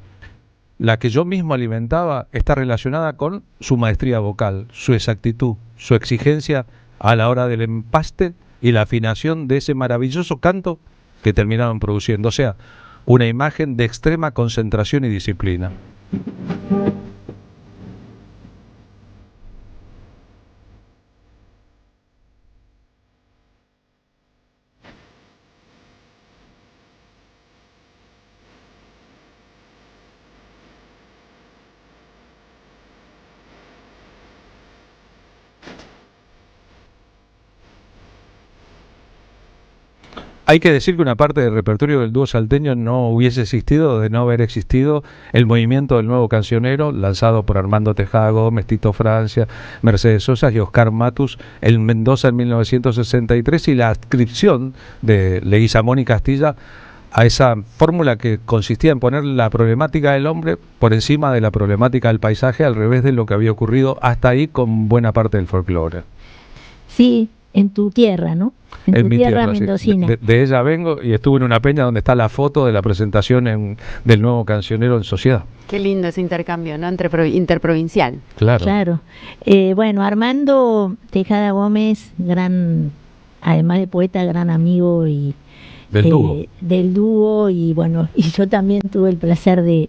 la que yo mismo alimentaba, está relacionada con su maestría vocal, su exactitud, su exigencia a la hora del empaste y la afinación de ese maravilloso canto que terminaron produciendo. O sea, una imagen de extrema concentración y disciplina. Hay que decir que una parte del repertorio del dúo salteño no hubiese existido de no haber existido el movimiento del nuevo cancionero lanzado por Armando Tejada Gómez, Tito Francia, Mercedes Sosa y Oscar Matus en Mendoza en 1963 y la adscripción de Leguizamón y Castilla a esa fórmula que consistía en poner la problemática del hombre por encima de la problemática del paisaje, al revés de lo que había ocurrido hasta ahí con buena parte del folclore. Sí, en tu tierra, ¿no? En tu mi tierra sí. mendocina. De ella vengo y estuve en una peña donde está la foto de la presentación del nuevo cancionero en Sociedad. Qué lindo ese intercambio, ¿no? Interprovincial. Claro. Claro. Bueno, Armando Tejada Gómez, además de poeta, gran amigo y del dúo, y bueno, y yo también tuve el placer de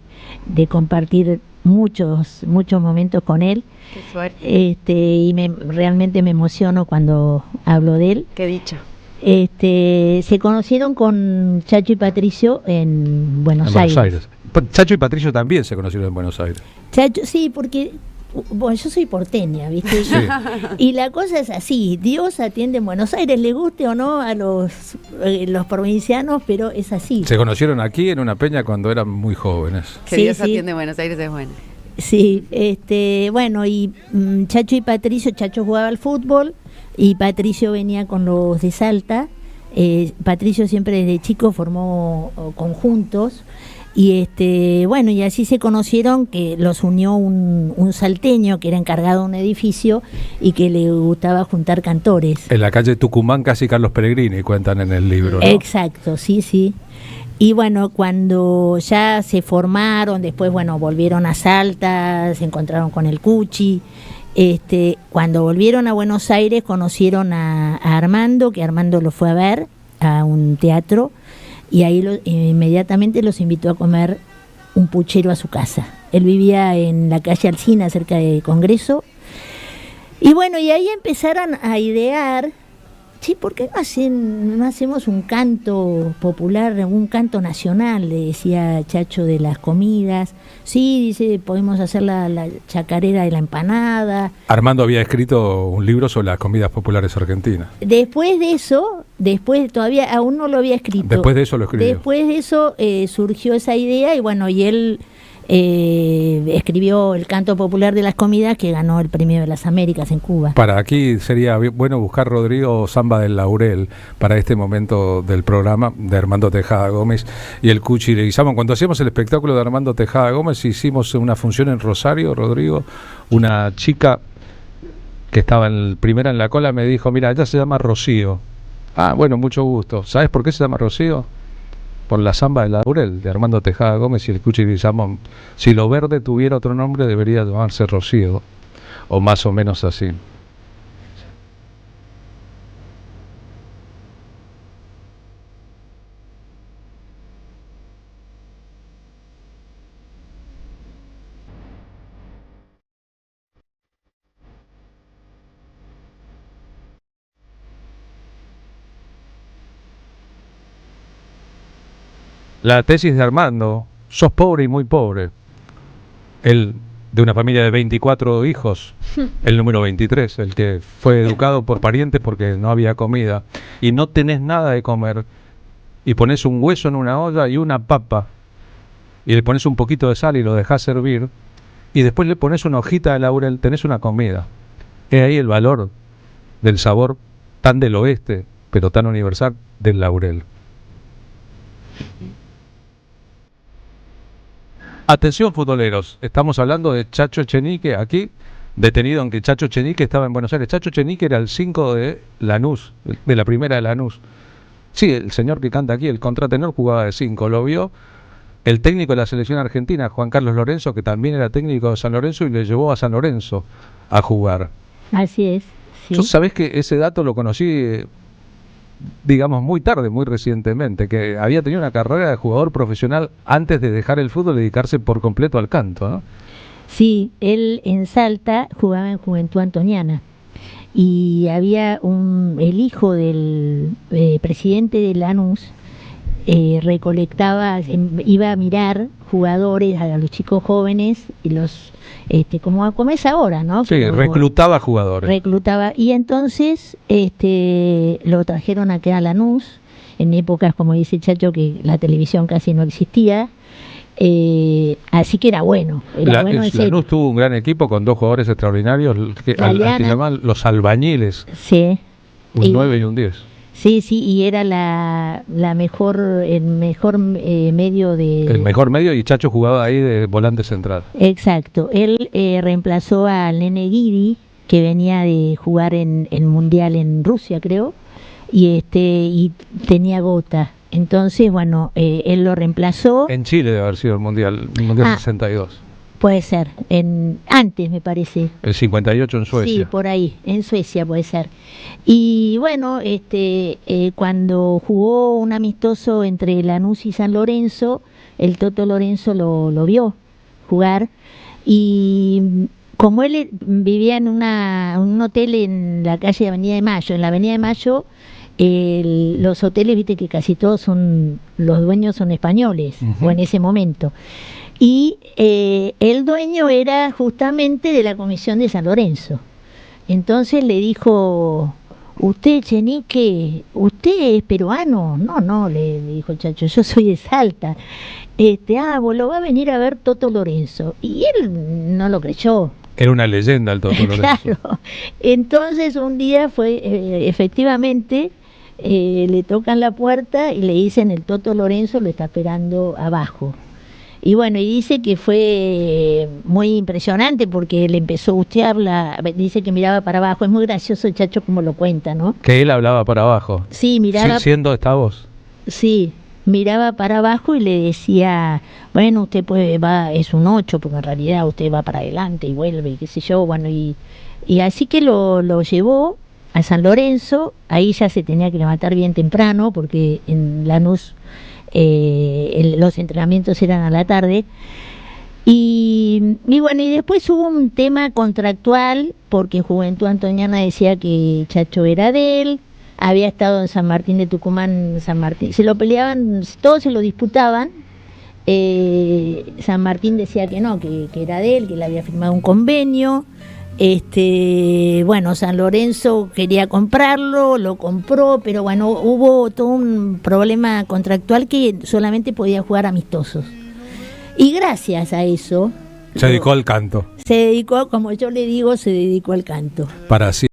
compartir muchos momentos con él. Qué suerte. Y realmente me emociono cuando hablo de él. Qué dicha. Se conocieron con Chacho y Patricio en Buenos Aires. Chacho y Patricio también se conocieron en Buenos Aires. Chacho, sí, porque bueno, yo soy porteña, ¿viste? Sí. Y la cosa es así, Dios atiende en Buenos Aires, le guste o no a los provincianos, pero es así. Se conocieron aquí en una peña cuando eran muy jóvenes. Que Dios atiende en Buenos Aires es bueno. Sí, bueno, y Chacho y Patricio, Chacho jugaba al fútbol y Patricio venía con los de Salta. Patricio siempre desde chico formó conjuntos y bueno, y así se conocieron, que los unió un salteño que era encargado de un edificio y que le gustaba juntar cantores. En la calle Tucumán, casi Carlos Pellegrini, cuentan en el libro, ¿no? Exacto, sí, sí. Y bueno, cuando ya se formaron, después, bueno, volvieron a Salta, se encontraron con el Cuchi. Cuando volvieron a Buenos Aires, conocieron a Armando, que Armando lo fue a ver a un teatro, y ahí inmediatamente los invitó a comer un puchero a su casa. Él vivía en la calle Alsina, cerca de Congreso. Y bueno, y ahí empezaron a idear, sí, ¿por qué no hacemos un canto popular, un canto nacional? Le decía Chacho de las comidas. Sí, dice, podemos hacer la chacarera de la empanada. Armando había escrito un libro sobre las comidas populares argentinas. Después de eso, todavía aún no lo había escrito. Después de eso lo escribió. Después de eso surgió esa idea y bueno, y él escribió el canto popular de las comidas, que ganó el Premio de las Américas en Cuba. Para aquí sería bueno buscar, Rodrigo, Samba del Laurel para este momento del programa de Armando Tejada Gómez y el Cuchi Leguizamón. Cuando hacíamos el espectáculo de Armando Tejada Gómez hicimos una función en Rosario, Rodrigo. Una chica que estaba primera en la cola me dijo, mira, ella se llama Rocío. Ah, bueno, mucho gusto. ¿Sabes por qué se llama Rocío? Por la Samba del Laurel, de Armando Tejada Gómez y el Cuchi Leguizamón. Si lo verde tuviera otro nombre, debería llamarse Rocío, o más o menos así. La tesis de Armando, sos pobre y muy pobre. Él, de una familia de 24 hijos, el número 23, el que fue educado por parientes porque no había comida, y no tenés nada de comer, y pones un hueso en una olla y una papa, y le pones un poquito de sal y lo dejás servir, y después le pones una hojita de laurel, tenés una comida. Es ahí el valor del sabor tan del oeste, pero tan universal, del laurel. Atención futboleros, estamos hablando de Chacho Echenique aquí, detenido aunque Chacho Echenique estaba en Buenos Aires. Chacho Echenique era el 5 de Lanús, de la primera de Lanús. Sí, el señor que canta aquí, el contratenor, jugaba de 5, lo vio el técnico de la selección argentina, Juan Carlos Lorenzo, que también era técnico de San Lorenzo y le llevó a San Lorenzo a jugar. Así es. Sí. Yo sabés que ese dato lo conocí, digamos, muy tarde, muy recientemente, que había tenido una carrera de jugador profesional antes de dejar el fútbol y dedicarse por completo al canto, ¿no? Sí, él en Salta jugaba en Juventud Antoniana y había el hijo del presidente de Lanús, recolectaba, iba a mirar jugadores, a los chicos jóvenes y los, como es ahora, ¿no? Sí, reclutaba jugadores. Reclutaba, y entonces lo trajeron aquí a Lanús, en épocas, como dice Chacho, que la televisión casi no existía. Así que era bueno. Lanús tuvo un gran equipo con 2 jugadores extraordinarios, que llamaban los albañiles. Sí. Un 9 y un 10. Sí, sí, y era el mejor medio de... El mejor medio, y Chacho jugaba ahí de volante central. Exacto. Él reemplazó al Nene Guidi, que venía de jugar en el Mundial en Rusia, creo, y tenía gota. Entonces, bueno, él lo reemplazó. En Chile debe haber sido el Mundial 62. Puede ser, antes me parece. El 58 en Suecia. Sí, por ahí, en Suecia puede ser. Y bueno, cuando jugó un amistoso entre Lanús y San Lorenzo, el Toto Lorenzo lo vio jugar, y como él vivía en un hotel en la calle Avenida de Mayo, en la Avenida de Mayo, los hoteles, viste que casi todos los dueños son españoles, o en ese momento. Y el dueño era justamente de la comisión de San Lorenzo. Entonces le dijo: usted, Chenique, ¿usted es peruano? No, le dijo el Chacho, yo soy de Salta. Vos lo va a venir a ver Toto Lorenzo. Y él no lo creyó. Era una leyenda el Toto Lorenzo. Claro. Entonces un día efectivamente, le tocan la puerta y le dicen: el Toto Lorenzo lo está esperando abajo. Y bueno, y dice que fue muy impresionante porque él empezó a bustearla, dice que miraba para abajo. Es muy gracioso el Chacho como lo cuenta, ¿no? Que él hablaba para abajo. Sí, miraba. Siendo esta voz. Sí, miraba para abajo y le decía: bueno, usted es un 8, porque en realidad usted va para adelante y vuelve, y qué sé yo. Bueno, y así que lo llevó a San Lorenzo. Ahí ya se tenía que levantar bien temprano porque en Lanús los entrenamientos eran a la tarde. Y bueno, y después hubo un tema contractual porque Juventud Antoniana decía que Chacho era de él, había estado en San Martín de Tucumán. San Martín, se lo peleaban, todos se lo disputaban. San Martín decía que no, que era de él, que le había firmado un convenio. Bueno, San Lorenzo quería comprarlo, lo compró, pero bueno, hubo todo un problema contractual que solamente podía jugar amistosos. Y gracias a eso... Se dedicó al canto. Se dedicó, como yo le digo, se dedicó al canto. Para sí.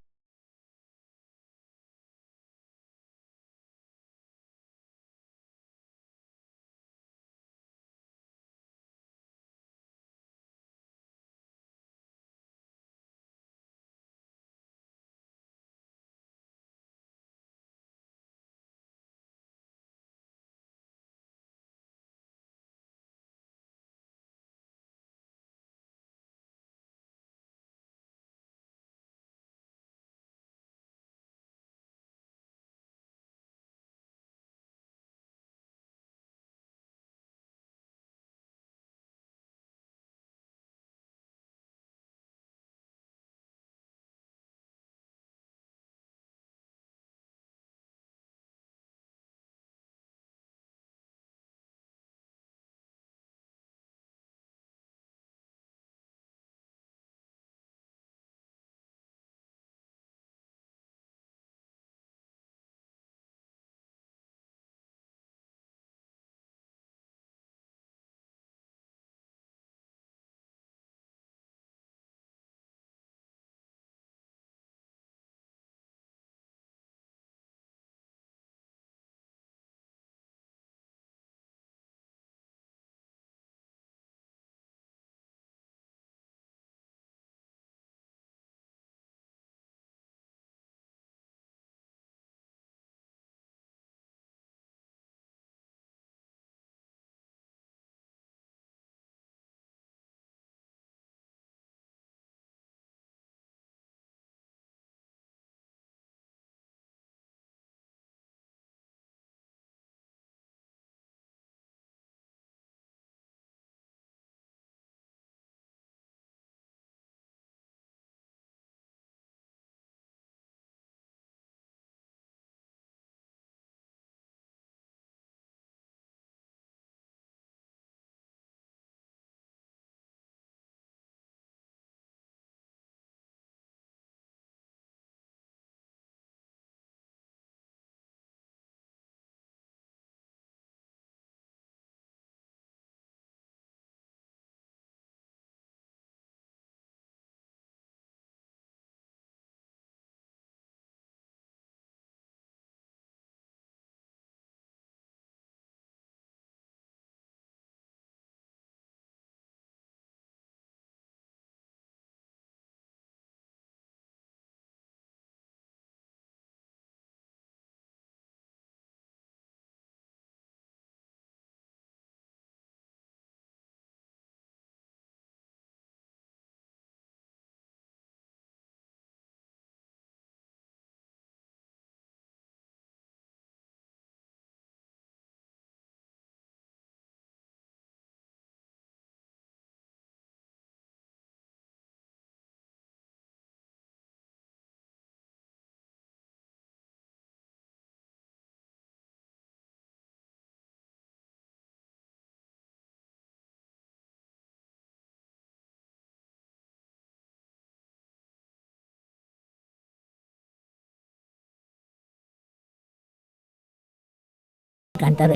cantar,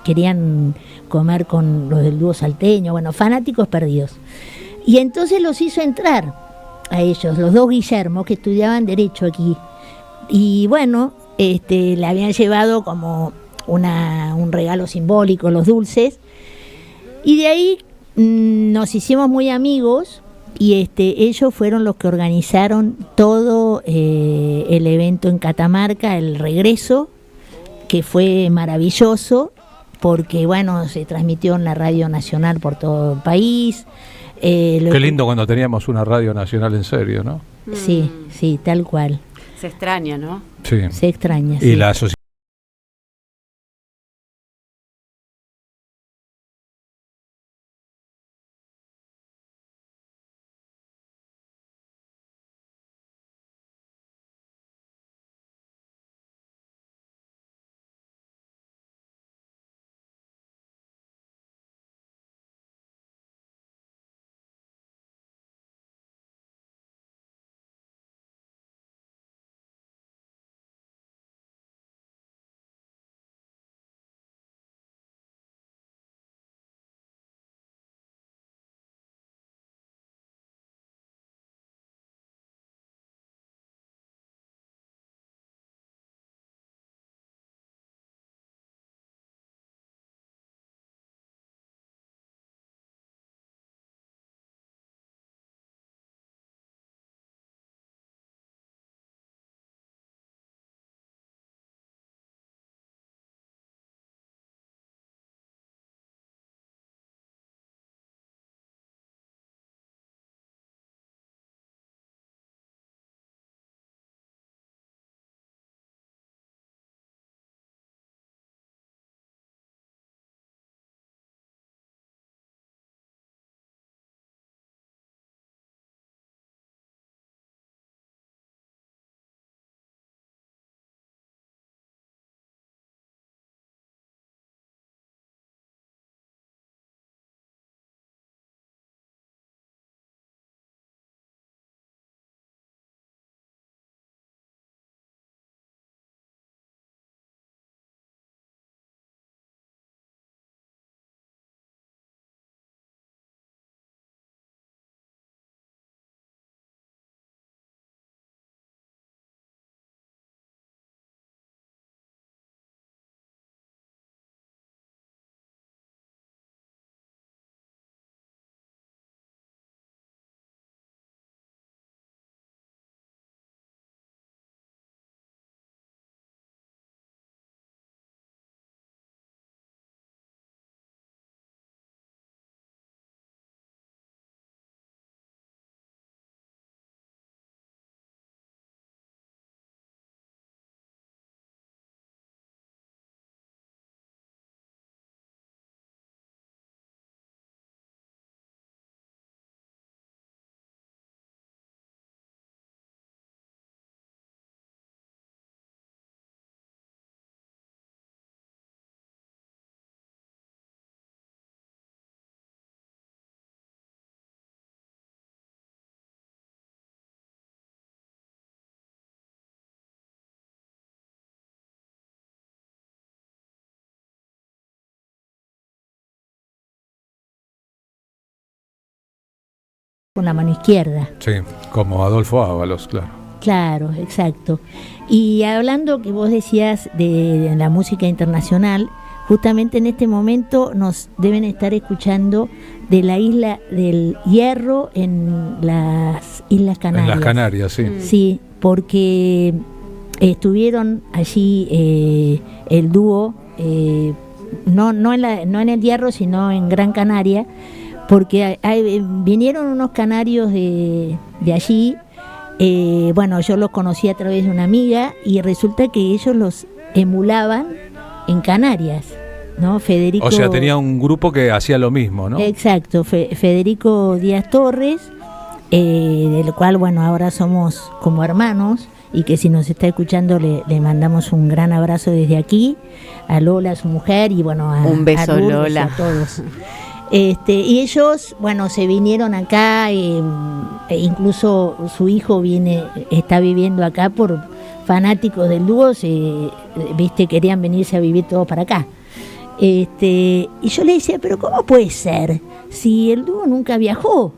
querían comer con los del dúo salteño, bueno, fanáticos perdidos. Y entonces los hizo entrar a ellos, los dos Guillermo, que estudiaban Derecho aquí. Y bueno, le habían llevado como un regalo simbólico, los dulces. Y de ahí nos hicimos muy amigos y ellos fueron los que organizaron todo el evento en Catamarca, el regreso, que fue maravilloso porque bueno, se transmitió en la Radio Nacional por todo el país. Qué lindo cuando teníamos una radio nacional en serio, ¿no? Sí, sí, tal cual. Se extraña, ¿no? Sí. Se extraña, Y sí. la asociación con la mano izquierda. Sí, como Adolfo Ábalos, claro. Claro, exacto. Y hablando que vos decías de la música internacional, justamente en este momento nos deben estar escuchando de la isla del Hierro en las Islas Canarias. En las Canarias, sí. Sí, porque estuvieron allí el dúo, no en el Hierro, sino en Gran Canaria, porque vinieron unos canarios de allí. Bueno, yo los conocí a través de una amiga y resulta que ellos los emulaban en Canarias, ¿no? Federico, o sea, tenía un grupo que hacía lo mismo, ¿no? Exacto, Federico Díaz Torres, del cual, bueno, ahora somos como hermanos y que si nos está escuchando le mandamos un gran abrazo desde aquí, a Lola, a su mujer, y bueno, un beso, a Lourdes, Lola, a todos. Y ellos, bueno, se vinieron acá, e incluso su hijo está viviendo acá fanáticos del dúo querían venirse a vivir todos para acá. Y yo le decía, pero ¿cómo puede ser? Si el dúo nunca viajó.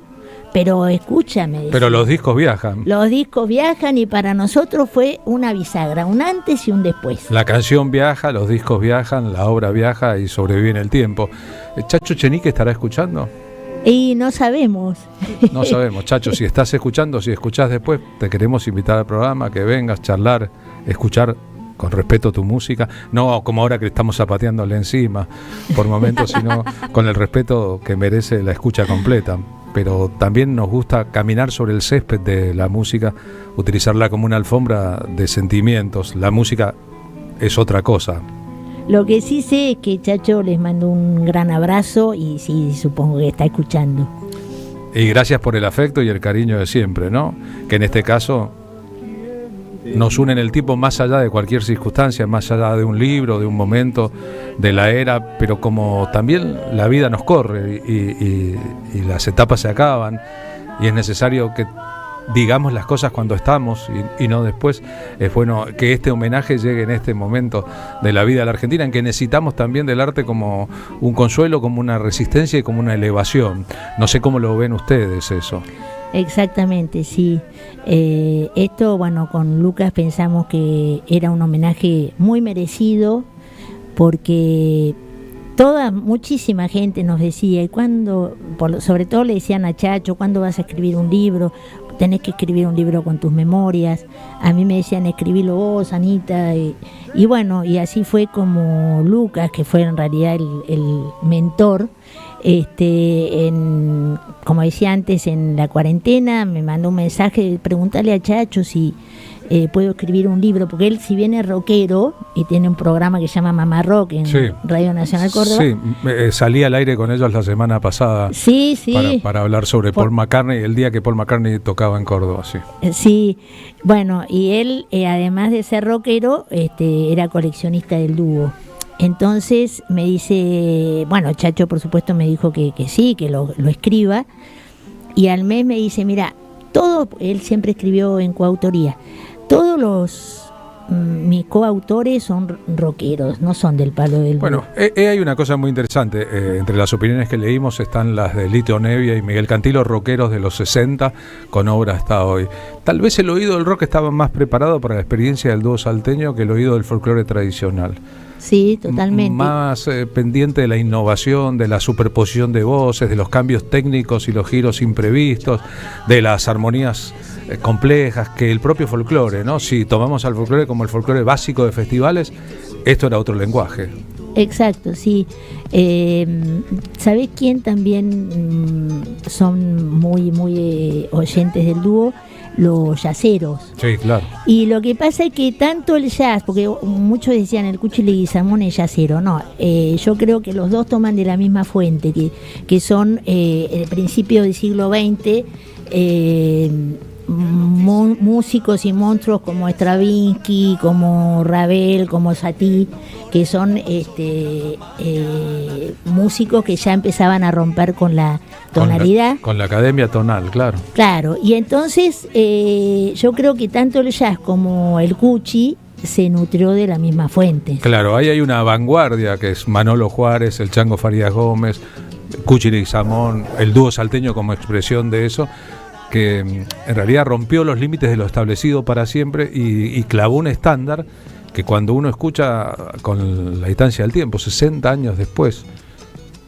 Pero escúchame. Pero los discos viajan. Los discos viajan y para nosotros fue una bisagra, un antes y un después. La canción viaja, los discos viajan, la obra viaja y sobrevive en el tiempo. ¿Chacho Chenique estará escuchando? Y no sabemos. No sabemos, Chacho, si estás escuchando, si escuchás después, te queremos invitar al programa, que vengas, charlar, escuchar con respeto tu música, no como ahora que estamos zapateándole encima por momentos, sino con el respeto que merece la escucha completa. Pero también nos gusta caminar sobre el césped de la música, utilizarla como una alfombra de sentimientos. La música es otra cosa. Lo que sí sé es que Chacho les mando un gran abrazo y sí, supongo que está escuchando. Y gracias por el afecto y el cariño de siempre, ¿no? Que en este caso nos une en el tiempo más allá de cualquier circunstancia, más allá de un libro, de un momento, de la era, pero como también la vida nos corre y las etapas se acaban y es necesario que digamos las cosas cuando estamos y no después, es bueno que este homenaje llegue en este momento de la vida de la Argentina, en que necesitamos también del arte como un consuelo, como una resistencia y como una elevación. No sé cómo lo ven ustedes eso. Exactamente, sí. Esto, bueno, con Lucas pensamos que era un homenaje muy merecido porque muchísima gente nos decía, y sobre todo le decían a Chacho, ¿cuándo vas a escribir un libro? Tenés que escribir un libro con tus memorias. A mí me decían, escribilo vos, Anita. Y bueno, y así fue como Lucas, que fue en realidad el mentor, como decía antes, en la cuarentena me mandó un mensaje de preguntarle a Chacho si puedo escribir un libro, porque él, si bien es rockero y tiene un programa que se llama Mamá Rock en Radio Nacional Córdoba. Sí, salí al aire con ellos la semana pasada. Sí. Para hablar sobre Paul McCartney, el día que Paul McCartney tocaba en Córdoba, sí. Sí, bueno, y él, además de ser rockero, era coleccionista del dúo. Entonces me dice, bueno, Chacho por supuesto me dijo que sí, que lo escriba, y al mes me dice, mira, él siempre escribió en coautoría, todos mis coautores son rockeros, no son del palo del... Bueno, hay una cosa muy interesante, entre las opiniones que leímos están las de Lito Nevia y Miguel Cantilo, rockeros de los 60, con obra hasta hoy. Tal vez el oído del rock estaba más preparado para la experiencia del dúo salteño que el oído del folclore tradicional. Sí, totalmente. Más pendiente de la innovación, de la superposición de voces, de los cambios técnicos y los giros imprevistos, de las armonías complejas, que el propio folclore, ¿no? Si tomamos al folclore como el folclore básico de festivales, esto era otro lenguaje. Exacto, sí. ¿Sabés quién también son muy oyentes del dúo? Los jazzeros. Sí, claro. Y lo que pasa es que tanto el jazz, porque muchos decían el Cuchi Leguizamón es jazzero, no, yo creo que los dos toman de la misma fuente, que son el principio del siglo XX, músicos y monstruos como Stravinsky, como Ravel, como Satie, que son músicos que ya empezaban a romper con la tonalidad. Con la academia tonal, claro. Claro, y entonces yo creo que tanto el jazz como el Cuchi se nutrió de la misma fuente. Claro, ahí hay una vanguardia que es Manolo Juárez, el Chango Farías Gómez, Cuchi Leguizamón, el dúo salteño como expresión de eso, que en realidad rompió los límites de lo establecido para siempre y clavó un estándar que cuando uno escucha con la distancia del tiempo, 60 años después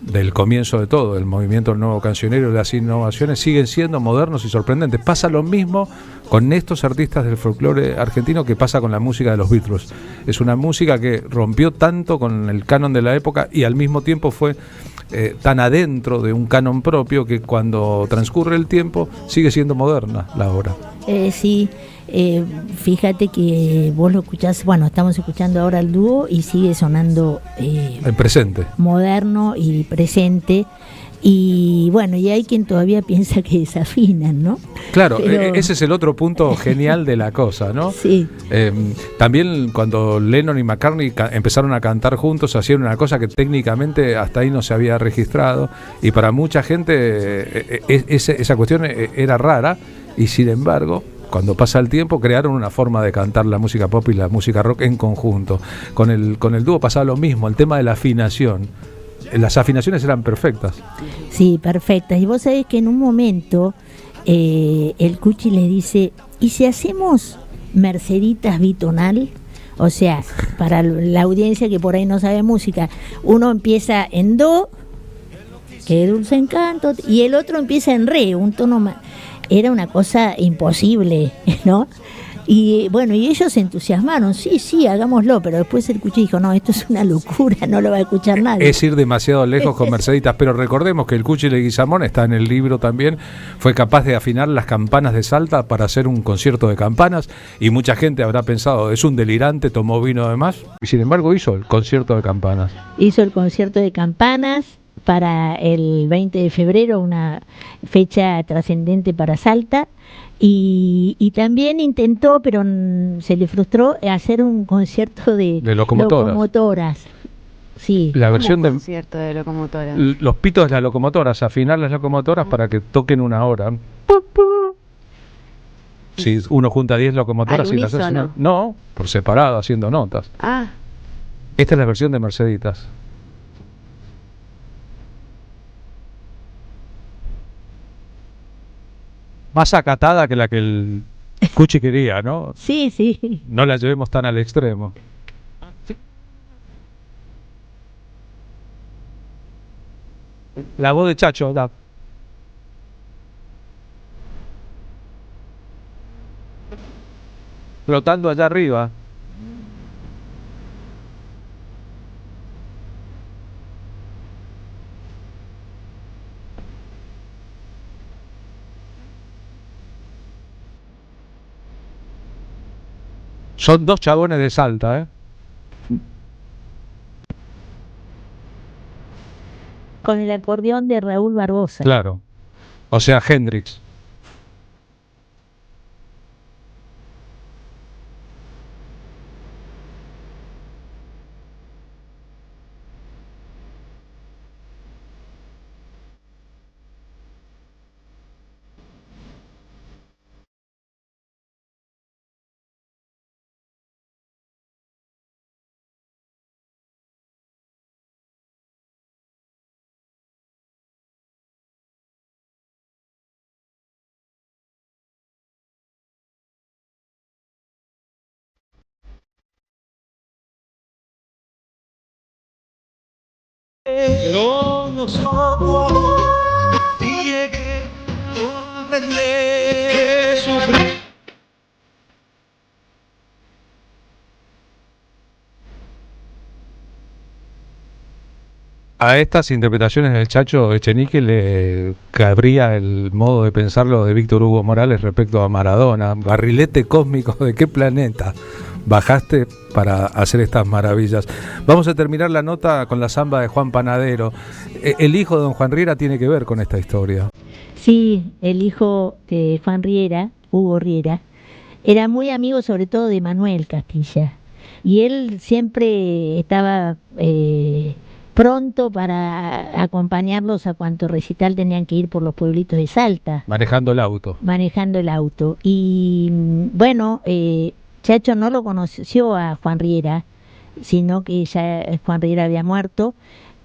del comienzo de todo, el movimiento del nuevo cancionero, las innovaciones siguen siendo modernos y sorprendentes. Pasa lo mismo con estos artistas del folclore argentino que pasa con la música de los Beatles. Es una música que rompió tanto con el canon de la época y al mismo tiempo fue tan adentro de un canon propio que cuando transcurre el tiempo sigue siendo moderna la obra. Sí, fíjate que vos lo escuchás, bueno, estamos escuchando ahora el dúo y sigue sonando en presente, moderno y presente. Y bueno, y hay quien todavía piensa que desafinan, ¿no? Claro, pero ese es el otro punto genial de la cosa, ¿no? Sí. También cuando Lennon y McCartney empezaron a cantar juntos, hacían una cosa que técnicamente hasta ahí no se había registrado, y para mucha gente esa cuestión era rara, y sin embargo cuando pasa el tiempo, crearon una forma de cantar la música pop y la música rock en conjunto. Con el dúo pasaba lo mismo, el tema de la afinación. Las afinaciones eran perfectas. Sí, perfectas. Y vos sabés que en un momento el Cuchi le dice, ¿y si hacemos Merceditas bitonal? O sea, para la audiencia que por ahí no sabe música, uno empieza en do, que dulce encanto, y el otro empieza en re, un tono más. Era una cosa imposible, ¿no? Y bueno, y ellos se entusiasmaron, sí, hagámoslo, pero después el Cuchi dijo, no, esto es una locura, no lo va a escuchar nadie. Es ir demasiado lejos con Merceditas, pero recordemos que el Cuchi Leguizamón, está en el libro también, fue capaz de afinar las campanas de Salta para hacer un concierto de campanas, y mucha gente habrá pensado, es un delirante, tomó vino además, y sin embargo hizo el concierto de campanas. Hizo el concierto de campanas para el 20 de febrero, una fecha trascendente para Salta, y también intentó, pero se le frustró, hacer un concierto de locomotoras. Sí. La versión de concierto de locomotoras. Los pitos de las locomotoras, afinar las locomotoras para que toquen una hora. Si uno junta 10 locomotoras y las hace no, por separado, haciendo notas. Esta es la versión de Merceditas. Más acatada que la que el Cuchi quería, ¿no? Sí. No la llevemos tan al extremo. La voz de Chacho, flotando allá arriba. Son dos chabones de Salta, Con el acordeón de Raúl Barbosa. Claro. O sea, Hendrix. Pero no somos y llegué a sufrir. A estas interpretaciones del Chacho Echenique le cabría el modo de pensarlo de Víctor Hugo Morales respecto a Maradona. Barrilete cósmico, ¿de qué planeta bajaste para hacer estas maravillas? Vamos a terminar la nota con la samba de Juan Panadero. El hijo de don Juan Riera tiene que ver con esta historia. Sí, el hijo de Juan Riera, Hugo Riera, era muy amigo sobre todo de Manuel Castilla. Y él siempre estaba pronto para acompañarlos a cuanto recital tenían que ir por los pueblitos de Salta. Manejando el auto. Y bueno, Chacho no lo conoció a Juan Riera, sino que ya Juan Riera había muerto,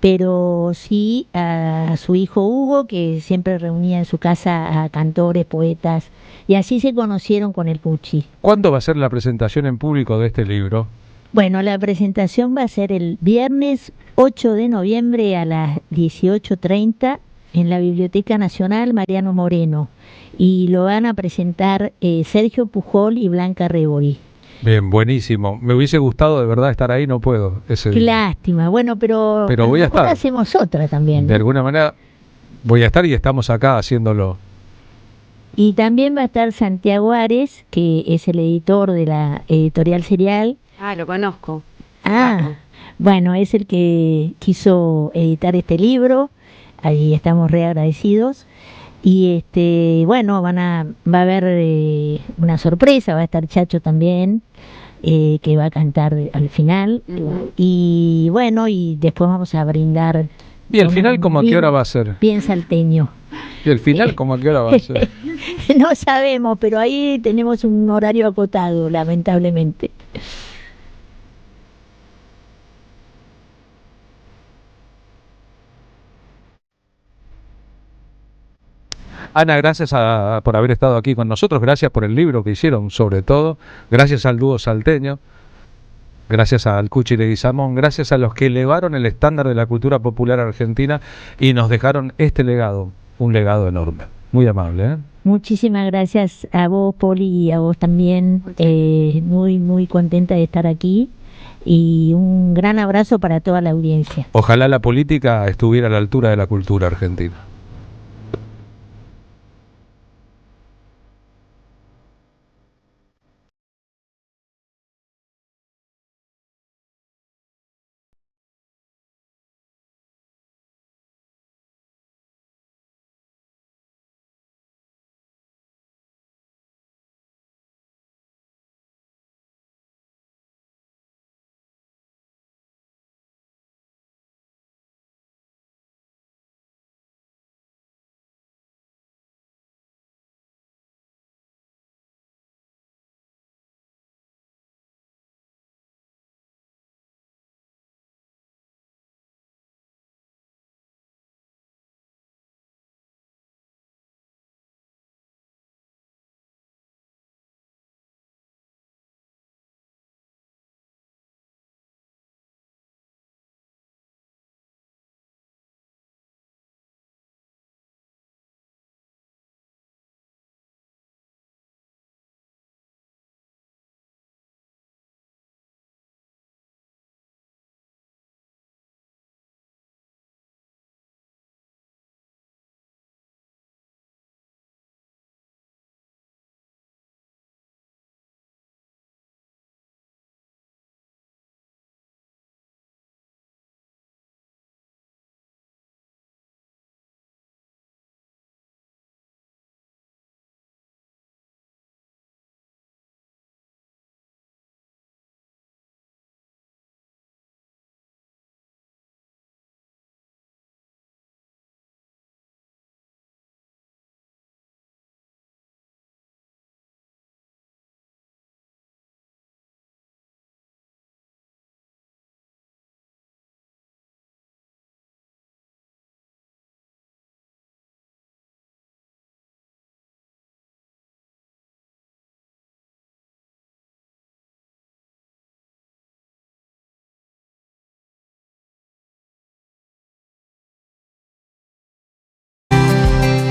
pero sí a su hijo Hugo, que siempre reunía en su casa a cantores, poetas, y así se conocieron con el Cuchi. ¿Cuándo va a ser la presentación en público de este libro? Bueno, la presentación va a ser el viernes 8 de noviembre a las 18:30 en la Biblioteca Nacional Mariano Moreno, y lo van a presentar Sergio Pujol y Blanca Rebori. Bien, buenísimo. Me hubiese gustado de verdad estar ahí, no puedo. Qué lástima, bueno, pero voy a estar. Hacemos otra también. De alguna manera voy a estar y estamos acá haciéndolo. Y también va a estar Santiago Ares, que es el editor de la editorial Serial. Lo conozco. Bueno, es el que quiso editar este libro. Ahí estamos re agradecidos. Y bueno, va a haber una sorpresa, va a estar Chacho también, que va a cantar al final. Y bueno, y después vamos a brindar ¿Y el final como a qué hora va a ser? Bien salteño. ¿Y el final como a qué hora va a ser? No sabemos, pero ahí tenemos un horario acotado, lamentablemente. Ana, gracias por haber estado aquí con nosotros, gracias por el libro que hicieron, sobre todo, gracias al dúo salteño, gracias al Cuchi Leguizamón, gracias a los que elevaron el estándar de la cultura popular argentina y nos dejaron este legado, un legado enorme. Muy amable, ¿eh? Muchísimas gracias a vos, Poli, y a vos también. Muy, muy contenta de estar aquí. Y un gran abrazo para toda la audiencia. Ojalá la política estuviera a la altura de la cultura argentina.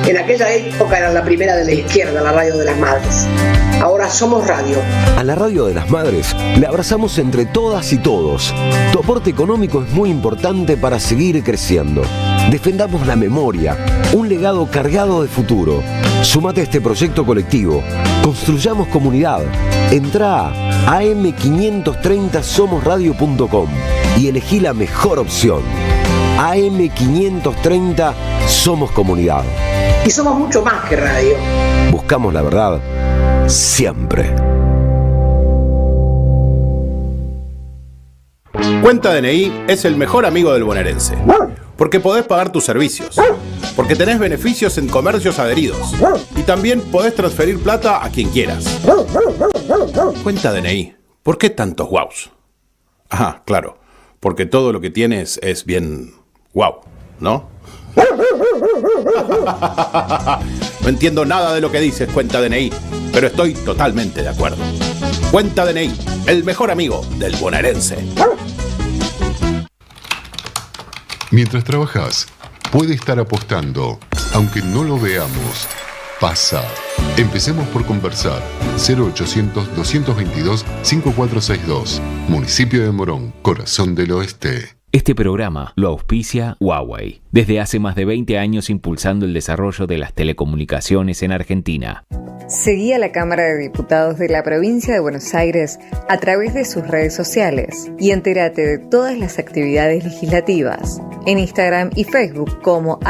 En aquella época era la primera de la izquierda, la radio de las madres. Ahora somos radio. A la radio de las madres la abrazamos entre todas y todos. Tu aporte económico es muy importante para seguir creciendo. Defendamos la memoria, un legado cargado de futuro. Súmate a este proyecto colectivo. Construyamos comunidad. Entrá a am530somosradio.com y elegí la mejor opción. AM530 Somos Comunidad. Y somos mucho más que radio. Buscamos la verdad siempre. Cuenta DNI es el mejor amigo del bonaerense. Porque podés pagar tus servicios. Porque tenés beneficios en comercios adheridos. Y también podés transferir plata a quien quieras. Cuenta DNI. ¿Por qué tantos guaus? Ah, claro. Porque todo lo que tienes es bien guau, ¿no? No entiendo nada de lo que dices, Cuenta DNI, pero estoy totalmente de acuerdo. Cuenta DNI, el mejor amigo del bonaerense. Mientras trabajas, puede estar apostando, aunque no lo veamos. Pasa. Empecemos por conversar. 0800-222-5462. Municipio de Morón, Corazón del Oeste. Este programa lo auspicia Huawei, desde hace más de 20 años impulsando el desarrollo de las telecomunicaciones en Argentina. Seguí a la Cámara de Diputados de la Provincia de Buenos Aires a través de sus redes sociales y entérate de todas las actividades legislativas en Instagram y Facebook como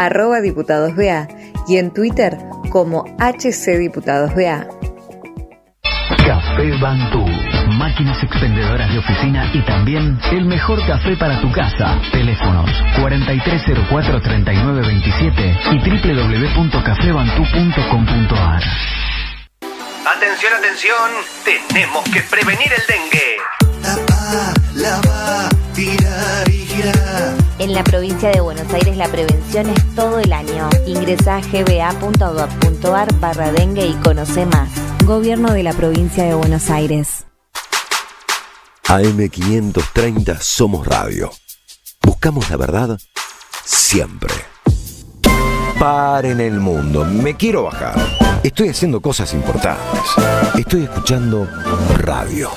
@diputadosBA y en Twitter como HCDiputadosBA. Café Bantú, máquinas expendedoras de oficina y también el mejor café para tu casa. Teléfonos 4304-3927 y www.cafebantú.com.ar. Atención, atención, tenemos que prevenir el dengue. Lava, tirar y girar. En la provincia de Buenos Aires la prevención es todo el año. Ingresá a gba.gov.ar/dengue y conoce más. Gobierno de la provincia de Buenos Aires. AM530 Somos Radio. Buscamos la verdad siempre. Paren el mundo, me quiero bajar. Estoy haciendo cosas importantes. Estoy escuchando radio.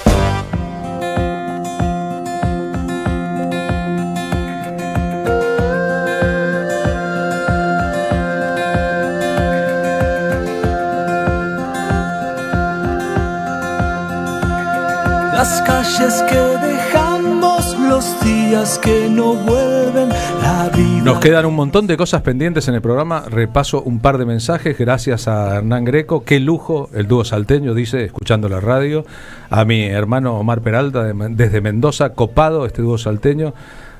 Las calles que dejamos, los días que no vuelven, la vida. Nos quedan un montón de cosas pendientes en el programa. Repaso un par de mensajes gracias a Hernán Greco. Qué lujo el dúo salteño, dice, escuchando la radio. A mi hermano Omar Peralta desde Mendoza, copado este dúo salteño.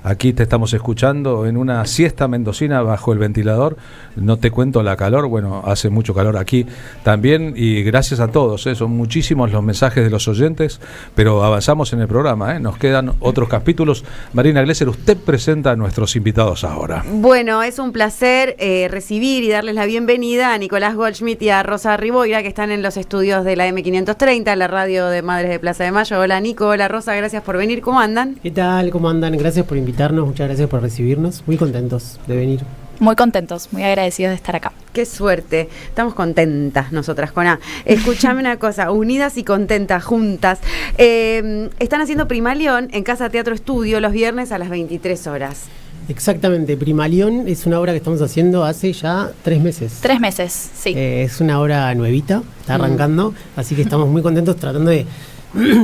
Aquí te estamos escuchando en una siesta mendocina bajo el ventilador. No te cuento la calor, bueno, hace mucho calor aquí también. Y gracias a todos, son muchísimos los mensajes de los oyentes, pero avanzamos en el programa, nos quedan otros capítulos. Marina Glesser, usted presenta a nuestros invitados ahora. Bueno, es un placer recibir y darles la bienvenida a Nicolás Goldschmidt y a Rosa Riboira, que están en los estudios de la M530, la radio de Madres de Plaza de Mayo. Hola Nico, hola Rosa, gracias por venir. ¿Cómo andan? ¿Qué tal? ¿Cómo andan? Gracias por invitarnos, muchas gracias por recibirnos. Muy contentos de venir. Muy contentos, muy agradecidos de estar acá. Qué suerte, estamos contentas nosotras con A. Escuchame una cosa, unidas y contentas, juntas. Están haciendo Primalión en Casa Teatro Estudio los viernes a las 23 horas. Exactamente, Primalión es una obra que estamos haciendo hace ya 3 meses. 3 meses, sí. Es una obra nuevita, está arrancando, así que estamos muy contentos tratando de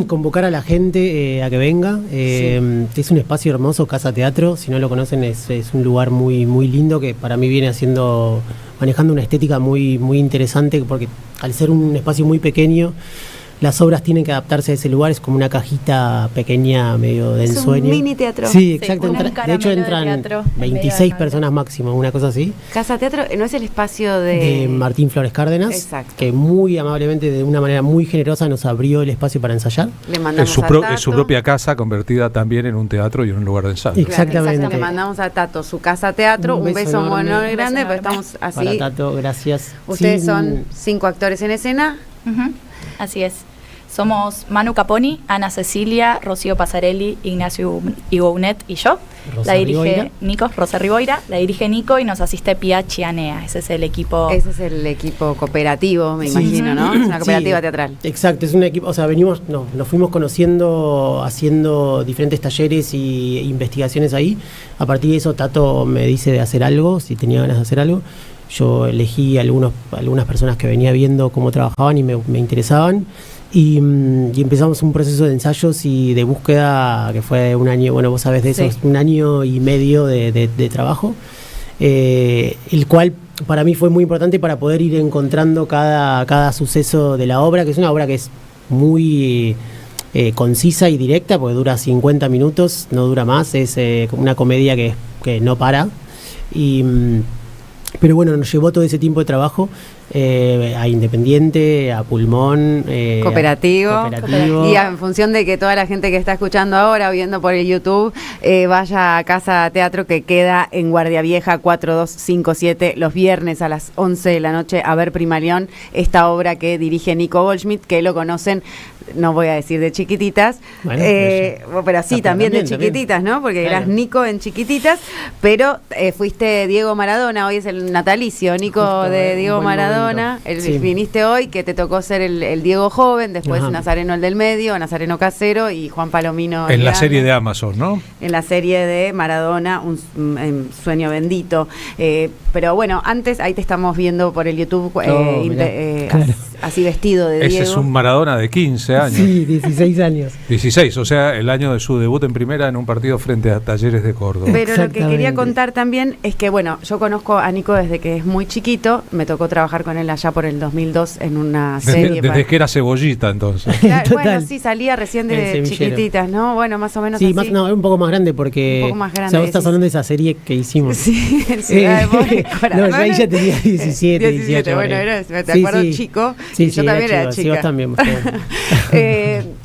convocar a la gente a que venga. Es un espacio hermoso, Casa Teatro, si no lo conocen es un lugar muy, muy lindo que para mí viene manejando una estética muy, muy interesante, porque al ser un espacio muy pequeño, las obras tienen que adaptarse a ese lugar, es como una cajita pequeña medio de ensueño. Es un mini teatro. Sí, exacto. De hecho entran 26 personas máximo, una cosa así. Casa Teatro no es el espacio de Martín Flores Cárdenas. Exacto. Que muy amablemente, de una manera muy generosa, nos abrió el espacio para ensayar. Le mandamos es su propia casa convertida también en un teatro y en un lugar de ensayo. Exactamente. Exacto. Le mandamos a Tato su Casa Teatro, un beso muy grande, pero estamos así. Para Tato, gracias. Ustedes son 5 actores en escena. Así es. Somos Manu Caponi, Ana Cecilia, Rocío Pasarelli, Ignacio Igounet y yo. La dirige Nico, Rosa Riboira, la dirige Nico y nos asiste Pia Chianea. Ese es el equipo. Ese es el equipo cooperativo, me imagino, ¿no? Es una cooperativa teatral. Exacto, es un equipo, o sea, nos fuimos conociendo, haciendo diferentes talleres y investigaciones ahí. A partir de eso, Tato me dice de hacer algo, si tenía ganas de hacer algo. Yo elegí algunas personas que venía viendo cómo trabajaban y me interesaban. Y empezamos un proceso de ensayos y de búsqueda que fue un año, bueno, vos sabés de eso, un año y medio de trabajo, el cual para mí fue muy importante para poder ir encontrando cada suceso de la obra, que es una obra que es muy concisa y directa, porque dura 50 minutos, no dura más, es una comedia que no para. Pero bueno, nos llevó todo ese tiempo de trabajo a Independiente, a Pulmón, Cooperativo. Y en función de que toda la gente que está escuchando ahora o viendo por el YouTube vaya a Casa Teatro, que queda en Guardia Vieja 4257 los viernes a las 11 de la noche a ver Primalión, esta obra que dirige Nico Goldschmidt, que lo conocen, no voy a decir de Chiquititas, bueno, pero sí, también de Chiquititas, ¿no? Porque claro, eras Nico en Chiquititas, pero fuiste Diego Maradona, hoy es el natalicio, Nico, justo, de Diego Maradona, viniste hoy, que te tocó ser el Diego joven, después Nazareno el del medio, Nazareno Casero y Juan Palomino. En la serie de Amazon, ¿no? En la serie de Maradona, un sueño bendito. Pero bueno, antes, ahí te estamos viendo por el YouTube, así vestido de Ese Diego. es un Maradona de 15 años. Sí, 16 años. 16, o sea, el año de su debut en primera en un partido frente a Talleres de Córdoba. Pero lo que quería contar también es que, bueno, yo conozco a Nico desde que es muy chiquito, me tocó trabajar con él allá por el 2002 en una serie. Desde que era cebollita, entonces. Claro, bueno, sí, salía recién de chiquititas, ¿no? Bueno, más o menos sí, así. No, un poco más grande porque... Un poco más grande. O sea, vos estás hablando de esa serie que hicimos. Sí, en Ciudad de Mónaco. No, yo ahí ya tenía 17, 18. Bueno, te acuerdo, chico. Sí, yo también era chica. Sí, vos también.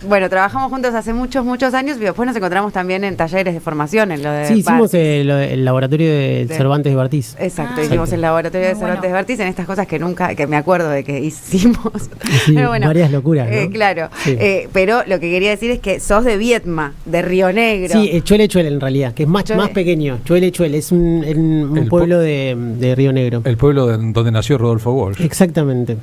Bueno, trabajamos juntos hace muchos años y después nos encontramos también en talleres de formación. En lo de hicimos el laboratorio de Cervantes de Bartiz. Exacto, hicimos el laboratorio de Cervantes de Bartiz en estas cosas que me acuerdo de que hicimos. Sí, pero bueno, varias locuras, ¿no? Claro, sí. Pero lo que quería decir es que sos de Viedma, de Río Negro. Sí, Chuele en realidad, que es más pequeño. Chuele, es un pueblo de Río Negro. El pueblo donde nació Rodolfo Walsh. Exactamente.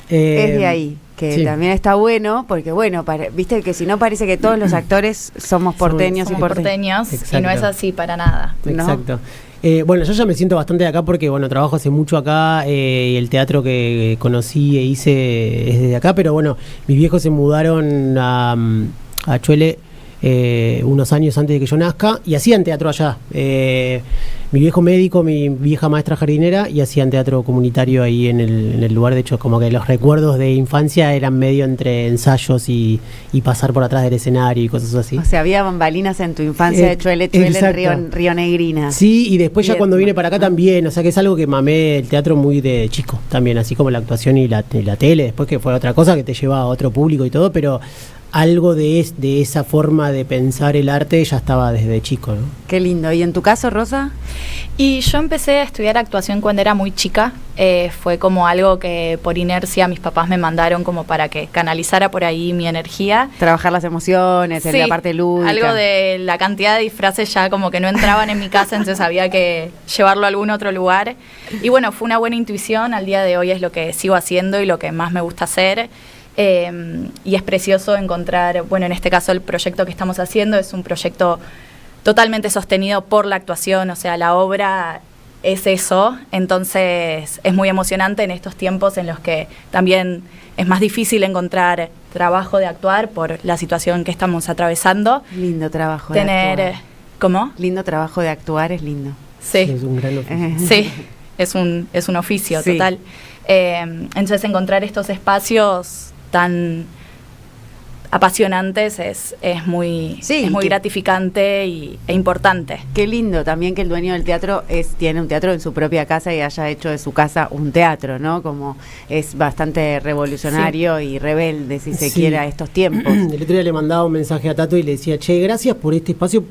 Es de ahí, que también está bueno, porque bueno, viste que si no parece que todos los actores somos porteños somos porteños y no es así para nada. Exacto. Bueno, yo ya me siento bastante de acá porque, bueno, trabajo hace mucho acá y el teatro que conocí e hice es desde acá, pero bueno, mis viejos se mudaron a Chuele unos años antes de que yo nazca y hacían teatro allá. Mi viejo médico, mi vieja maestra jardinera y hacían teatro comunitario ahí en el lugar. De hecho, como que los recuerdos de infancia eran medio entre ensayos y pasar por atrás del escenario y cosas así. O sea, había bambalinas en tu infancia de Chuele en Río Negrina. Sí, y después ya cuando vine para acá también, o sea que es algo que mamé el teatro muy de chico también, así como la actuación y la tele, después que fue otra cosa que te lleva a otro público y todo, pero algo de esa forma de pensar el arte ya estaba desde chico, ¿no? Qué lindo. ¿Y en tu caso, Rosa? Y yo empecé a estudiar actuación cuando era muy chica. Fue como algo que por inercia mis papás me mandaron como para que canalizara por ahí mi energía. Trabajar las emociones, en la parte lúdica. Algo de la cantidad de disfraces ya como que no entraban en mi casa, entonces había que llevarlo a algún otro lugar. Y bueno, fue una buena intuición. Al día de hoy es lo que sigo haciendo y lo que más me gusta hacer. Y es precioso encontrar, bueno, en este caso el proyecto que estamos haciendo es un proyecto totalmente sostenido por la actuación, o sea, la obra es eso, entonces es muy emocionante en estos tiempos en los que también es más difícil encontrar trabajo de actuar por la situación que estamos atravesando. Lindo trabajo de actuar. ¿Cómo? Lindo trabajo de actuar, es lindo. Sí. Es un gran oficio. Sí, es un oficio total. Entonces encontrar estos espacios tan apasionantes es muy gratificante e importante. Qué lindo también que el dueño del teatro tiene un teatro en su propia casa y haya hecho de su casa un teatro, ¿no? Como es bastante revolucionario y rebelde, si se quiere, a estos tiempos. El otro día le mandaba un mensaje a Tato y le decía, che, gracias por este espacio,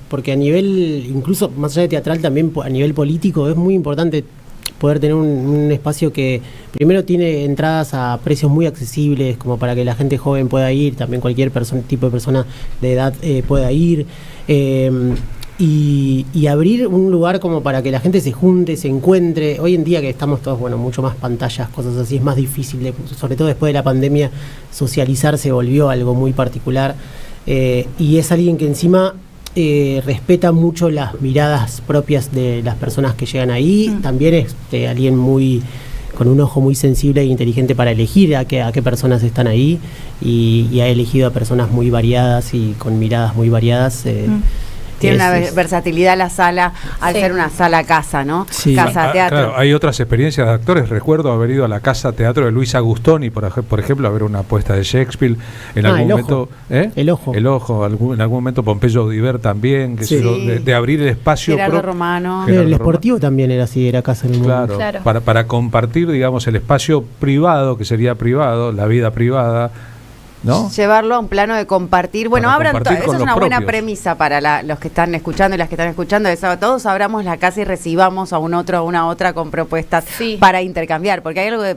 porque a nivel, incluso más allá de teatral, también a nivel político es muy importante poder tener un espacio que primero tiene entradas a precios muy accesibles, como para que la gente joven pueda ir, también cualquier tipo de persona de edad pueda ir, y abrir un lugar como para que la gente se junte, se encuentre. Hoy en día que estamos todos, mucho más pantallas, cosas así, es más difícil, sobre todo después de la pandemia, socializar se volvió algo muy particular, y es alguien que encima respeta mucho las miradas propias de las personas que llegan ahí. También es alguien con un ojo muy sensible e inteligente para elegir a qué personas están ahí, y ha elegido a personas muy variadas y con miradas muy variadas. Tiene una versatilidad la sala, al ser una sala casa, ¿no? Sí. Casa teatro. Claro, hay otras experiencias de actores. Recuerdo haber ido a la casa teatro de Luis Agustoni, por ejemplo, a ver una puesta de Shakespeare. En algún momento, El Ojo. En algún momento Pompeyo Diver también, de abrir el espacio. Gerardo Romano. El Sportivo también era así, era casa en el mundo. Claro. Para compartir, digamos, el espacio privado, que sería privado, la vida privada, ¿no? Llevarlo a un plano de compartir. Bueno, compartir eso es una buena premisa para los que están escuchando y las que están escuchando. Todos abramos la casa y recibamos a un otro, a una otra con propuestas para intercambiar. Porque hay algo de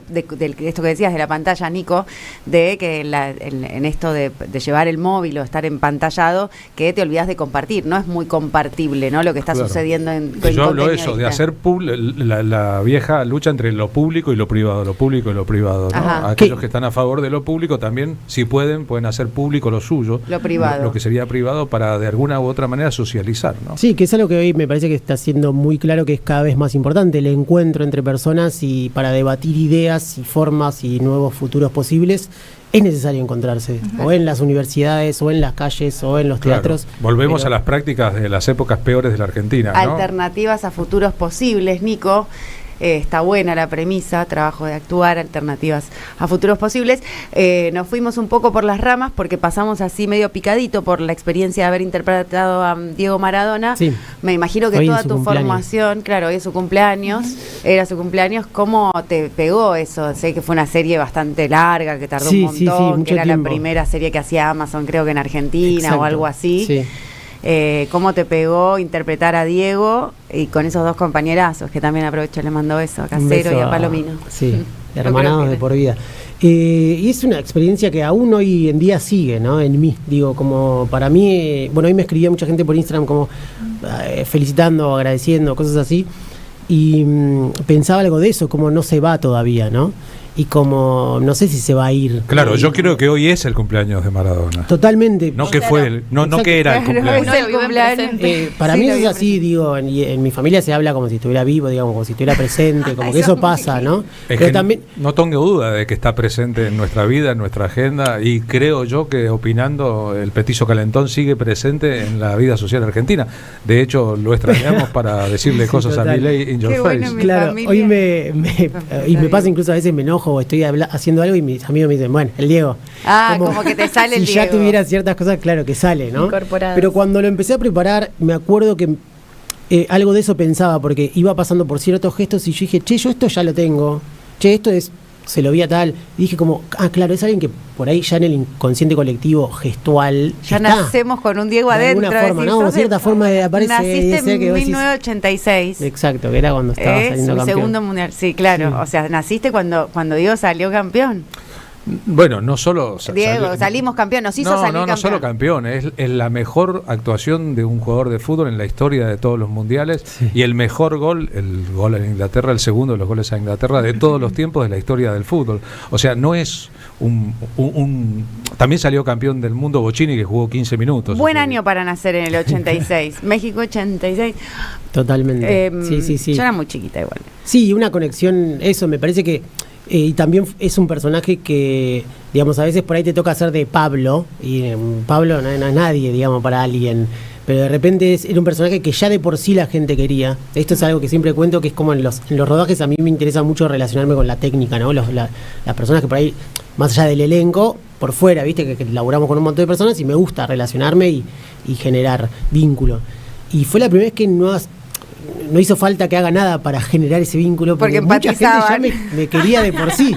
esto que decías de la pantalla, Nico, de que en esto de llevar el móvil o estar empantallado, que te olvidas de compartir. No es muy compartible, ¿no? Lo que está sucediendo en yo hablo de eso, de hacer la vieja lucha entre lo público y lo privado, lo público y lo privado, ¿no? Aquellos que están a favor de lo público también, si pueden hacer público lo suyo, lo privado, lo que sería privado, para de alguna u otra manera socializar, ¿no? Sí, que es algo que hoy me parece que está siendo muy claro, que es cada vez más importante, el encuentro entre personas, y para debatir ideas y formas y nuevos futuros posibles es necesario encontrarse, o en las universidades, o en las calles, o en los teatros. Volvemos a las prácticas de las épocas peores de la Argentina, ¿no? Alternativas a futuros posibles, Nico. Está buena la premisa, trabajo de actuar, alternativas a futuros posibles. Nos fuimos un poco por las ramas porque pasamos así medio picadito por la experiencia de haber interpretado a Diego Maradona. Sí. Me imagino que hoy toda tu formación, claro, hoy es su cumpleaños, era su cumpleaños, ¿cómo te pegó eso? Sé que fue una serie bastante larga, que tardó un montón, que era tiempo. La primera serie que hacía Amazon, creo que en Argentina. Exacto. O algo así. Sí. ¿Cómo te pegó interpretar a Diego y con esos dos compañerazos, que también aprovecho, le mando beso a Casero y a Palomino? Sí, hermanados de por vida. Y es una experiencia que aún hoy en día sigue, ¿no? En mí, digo, como para mí, bueno, hoy me escribía mucha gente por Instagram como felicitando, agradeciendo, cosas así, y pensaba algo de eso, como no se va todavía, ¿no? Y como no sé si se va a ir. Claro, yo creo que hoy es el cumpleaños de Maradona. Totalmente. No que fue no que era el cumpleaños. Es el cumpleaños. Para mí es así, digo, en mi familia se habla como si estuviera vivo, digamos, como si estuviera presente, como que eso pasa, ¿no? Es pero que también no tengo duda de que está presente en nuestra vida, en nuestra agenda, y creo yo que, opinando, el petizo calentón sigue presente en la vida social argentina. De hecho, lo extrañamos para decirle cosas a Milei in your face. Claro, hoy me pasa, incluso a veces me enojo o estoy haciendo algo y mis amigos me dicen, bueno, el Diego. Como que te sale el si Diego. Si ya tuviera ciertas cosas, claro que sale, ¿no? Incorporadas. Pero cuando lo empecé a preparar, me acuerdo que algo de eso pensaba, porque iba pasando por ciertos gestos y yo dije, che, yo esto ya lo tengo. Che, esto se lo vi a tal. Y dije como, claro, es alguien que por ahí ya en el inconsciente colectivo gestual ya está. Nacemos con un Diego adentro. De alguna forma, ¿no? De cierta forma aparece. Naciste en 1986. Exacto, que era cuando estaba saliendo campeón. Segundo mundial, sí, claro. Sí. O sea, naciste cuando Diego salió campeón. Bueno, no solo Diego, salimos campeón, nos hizo salir campeón. No solo campeón, es la mejor actuación de un jugador de fútbol en la historia de todos los mundiales, y el mejor gol, el gol en Inglaterra, el segundo de los goles a Inglaterra de todos los tiempos de la historia del fútbol. O sea, no es también salió campeón del mundo Bocini, que jugó 15 minutos. Buen año para nacer en el 86. México 86. Totalmente. Sí. Yo era muy chiquita igual. Sí, una conexión, eso me parece que y también es un personaje que, digamos, a veces por ahí te toca hacer de Pablo, y Pablo no es nadie, digamos, para alguien, pero de repente era un personaje que ya de por sí la gente quería. Esto es algo que siempre cuento, que es como en los rodajes a mí me interesa mucho relacionarme con la técnica, ¿no? Las personas que por ahí, más allá del elenco, por fuera, viste, que laburamos con un montón de personas y me gusta relacionarme y generar vínculo. Y fue la primera vez que no hizo falta que haga nada para generar ese vínculo, porque mucha gente ya me quería de por sí.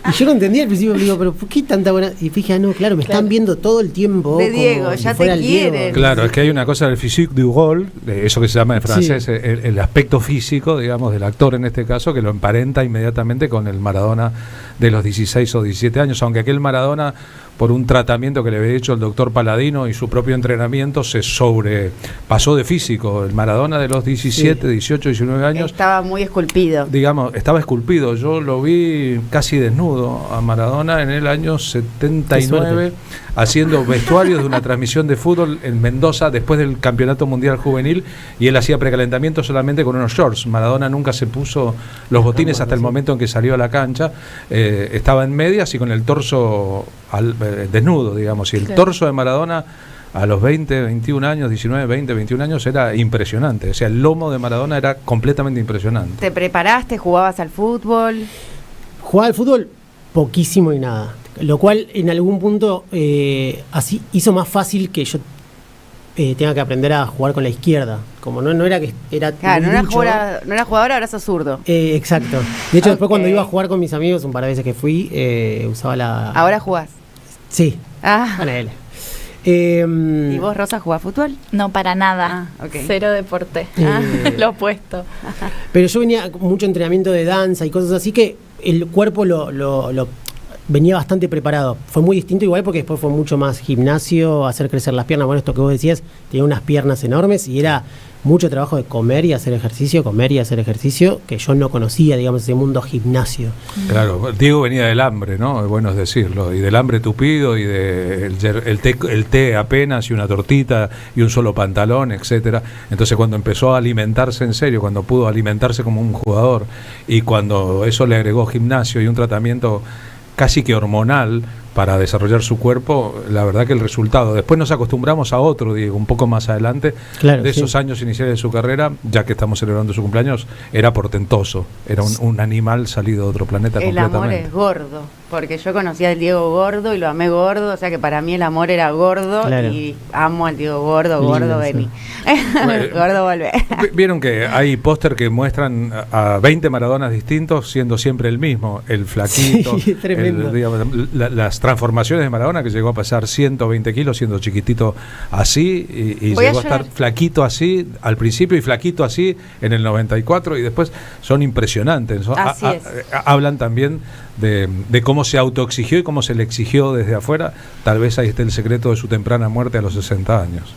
Y yo no entendía al principio, me digo, pero ¿por qué tanta buena? Y dije, no, claro, me están viendo todo el tiempo. De Diego, ya te quieren. Claro, es que hay una cosa del physique du rôle, eso que se llama en francés, sí. el aspecto físico, digamos, del actor en este caso, que lo emparenta inmediatamente con el Maradona de los 16 o 17 años, aunque aquel Maradona, por un tratamiento que le había hecho el doctor Paladino y su propio entrenamiento, se sobrepasó de físico. El Maradona de los 17, 18, 19 años estaba muy esculpido. Digamos, estaba esculpido. Yo lo vi casi desnudo a Maradona en el año 79, haciendo vestuarios de una transmisión de fútbol en Mendoza después del Campeonato Mundial Juvenil, y él hacía precalentamiento solamente con unos shorts. Maradona nunca se puso los botines hasta el momento en que salió a la cancha. Estaba en medias y con el torso desnudo, digamos, y el torso de Maradona a los 20, 21 años, 19, 20, 21 años era impresionante. O sea, el lomo de Maradona era completamente impresionante. ¿Te preparaste? ¿Jugabas al fútbol? Jugaba al fútbol poquísimo y nada, lo cual en algún punto así hizo más fácil que yo tenga que aprender a jugar con la izquierda. Como no era que era claro, no era jugador, ahora sos zurdo. Exacto. De hecho, después cuando iba a jugar con mis amigos, un par de veces que fui, usaba la... ¿Ahora jugás? Sí. Con él. ¿Y vos, Rosa, jugás fútbol? No, para nada. Okay. Cero deporte. Lo opuesto. Pero yo venía con mucho entrenamiento de danza y cosas así, que el cuerpo venía bastante preparado. Fue muy distinto igual porque después fue mucho más gimnasio, hacer crecer las piernas. Bueno, esto que vos decías, tenía unas piernas enormes y era mucho trabajo de comer y hacer ejercicio, que yo no conocía, digamos, ese mundo gimnasio. Claro, Diego venía del hambre, ¿no? Es bueno decirlo, y del hambre tupido, y el té apenas, y una tortita, y un solo pantalón, etcétera. Entonces cuando empezó a alimentarse en serio, cuando pudo alimentarse como un jugador, y cuando eso le agregó gimnasio y un tratamiento casi que hormonal para desarrollar su cuerpo, la verdad que el resultado, después nos acostumbramos a otro Diego, un poco más adelante, claro, de esos años iniciales de su carrera, ya que estamos celebrando su cumpleaños, era portentoso, era un animal salido de otro planeta el completamente. amor es gordo, porque yo conocía al Diego gordo y lo amé gordo, o sea que para mí el amor era gordo, claro. Y amo al Diego gordo, vení. Gordo, volvé. Vieron que hay póster que muestran a 20 Maradonas distintos siendo siempre el mismo, el flaquito, sí, tremendo. Digamos, las transformaciones de Maradona, que llegó a pasar 120 kilos siendo chiquitito así, y llegó a estar flaquito así al principio y flaquito así en el 94, y después son impresionantes. Hablan también de cómo se autoexigió y cómo se le exigió desde afuera. Tal vez ahí esté el secreto de su temprana muerte a los 60 años.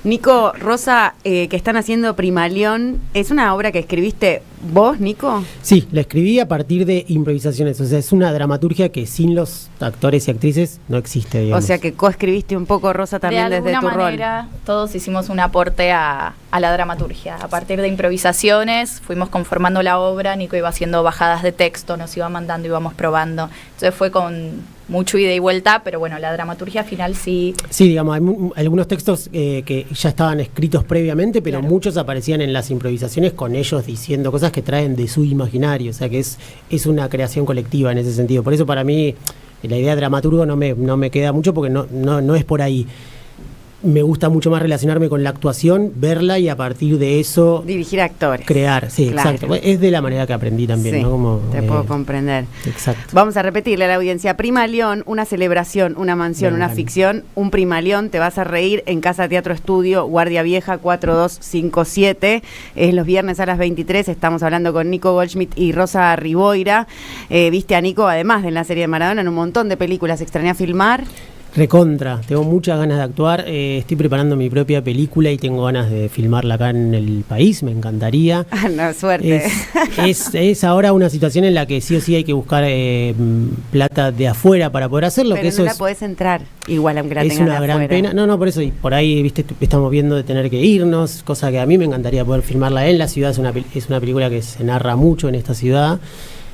Nico, Rosa, que están haciendo Primaleón, ¿es una obra que escribiste vos, Nico? Sí, la escribí a partir de improvisaciones, o sea, es una dramaturgia que sin los actores y actrices no existe, digamos. O sea, que coescribiste un poco, Rosa, también desde tu rol. De alguna manera, todos hicimos un aporte a la dramaturgia. A partir de improvisaciones, fuimos conformando la obra, Nico iba haciendo bajadas de texto, nos iba mandando, íbamos probando. Entonces fue con mucho ida y vuelta, pero bueno, la dramaturgia final sí. Sí, digamos, hay algunos textos que ya estaban escritos previamente, pero claro, muchos aparecían en las improvisaciones con ellos diciendo cosas que traen de su imaginario, o sea que es una creación colectiva en ese sentido. Por eso para mí la idea de dramaturgo no me queda mucho, porque no es por ahí. Me gusta mucho más relacionarme con la actuación, verla y a partir de eso dirigir actores, crear, sí, claro, exacto. Es de la manera que aprendí también, sí, ¿no? Como, te puedo comprender. Exacto. Vamos a repetirle a la audiencia: Primaleón, una celebración, una mansión, una ficción, un Primaleón, te vas a reír, en Casa Teatro Estudio, Guardia Vieja 4257, es los viernes a las 23, estamos hablando con Nico Goldschmidt y Rosa Riboira. Viste a Nico, además de en la serie de Maradona, en un montón de películas. ¿Extrañás filmar? Recontra, tengo muchas ganas de actuar, estoy preparando mi propia película y tengo ganas de filmarla acá en el país, me encantaría. No, suerte. Es ahora una situación en la que sí o sí hay que buscar plata de afuera para poder hacerlo. Pero que eso no la podés entrar igual, aunque la es tengas una de gran afuera. pena. No, por eso, y por ahí, viste, estamos viendo de tener que irnos, cosa que a mí me encantaría poder filmarla en la ciudad. Es una película que se narra mucho en esta ciudad,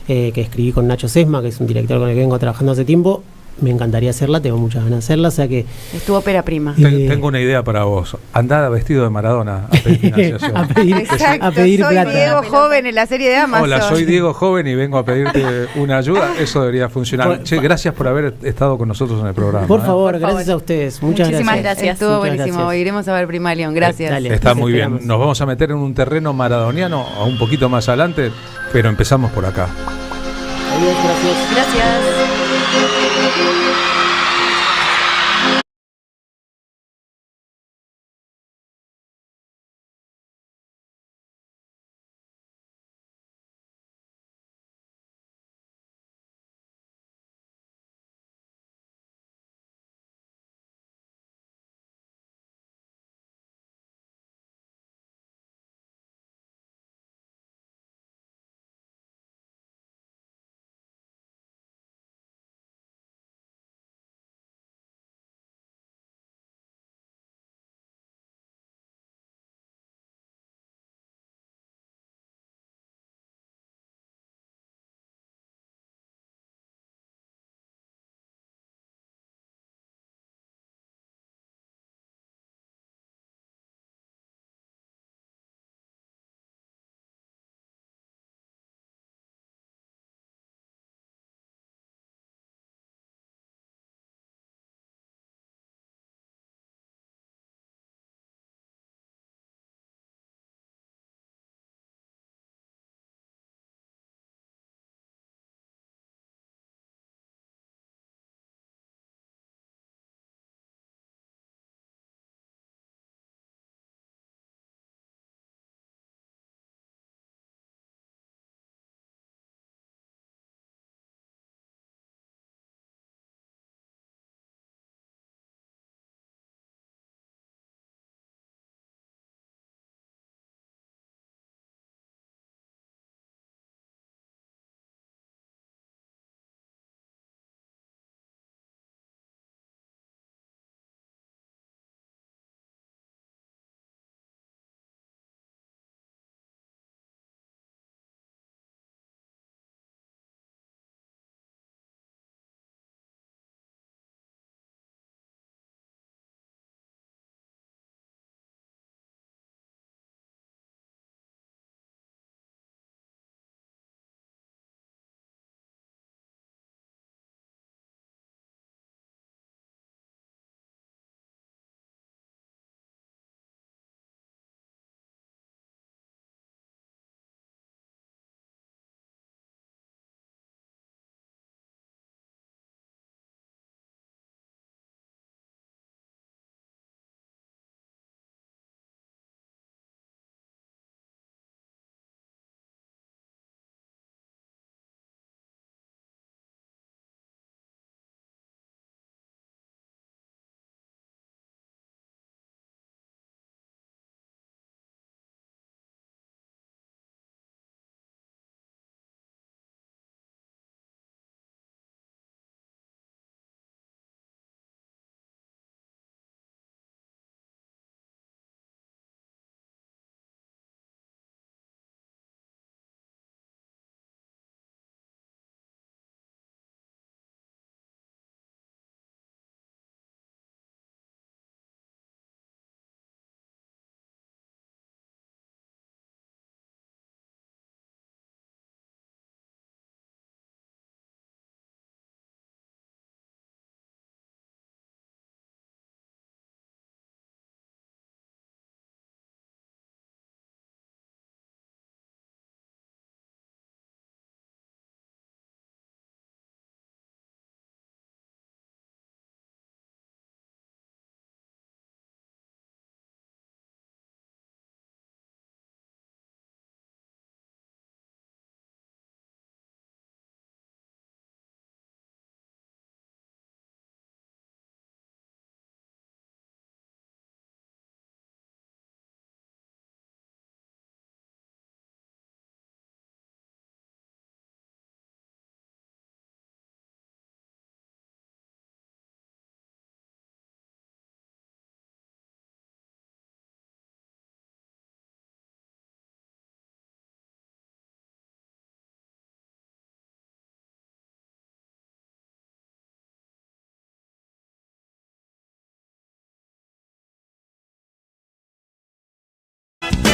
que escribí con Nacho Sesma, que es un director con el que vengo trabajando hace tiempo. Me encantaría hacerla, tengo muchas ganas de hacerla, o sea que... Es tu ópera prima. Tengo una idea para vos. Andá vestido de Maradona a pedir financiación. a pedir soy plata. Diego Joven en la serie de Amazon. Hola, soy Diego Joven y vengo a pedirte una ayuda. Eso debería funcionar. Che, gracias por haber estado con nosotros en el programa. Por favor, gracias a ustedes. Muchísimas gracias. Estuvo buenísimo. Gracias. Iremos a ver Primaleón. Gracias. Dale, está muy bien. Nos vamos a meter en un terreno maradoniano a un poquito más adelante, pero empezamos por acá. Adiós, gracias. Gracias.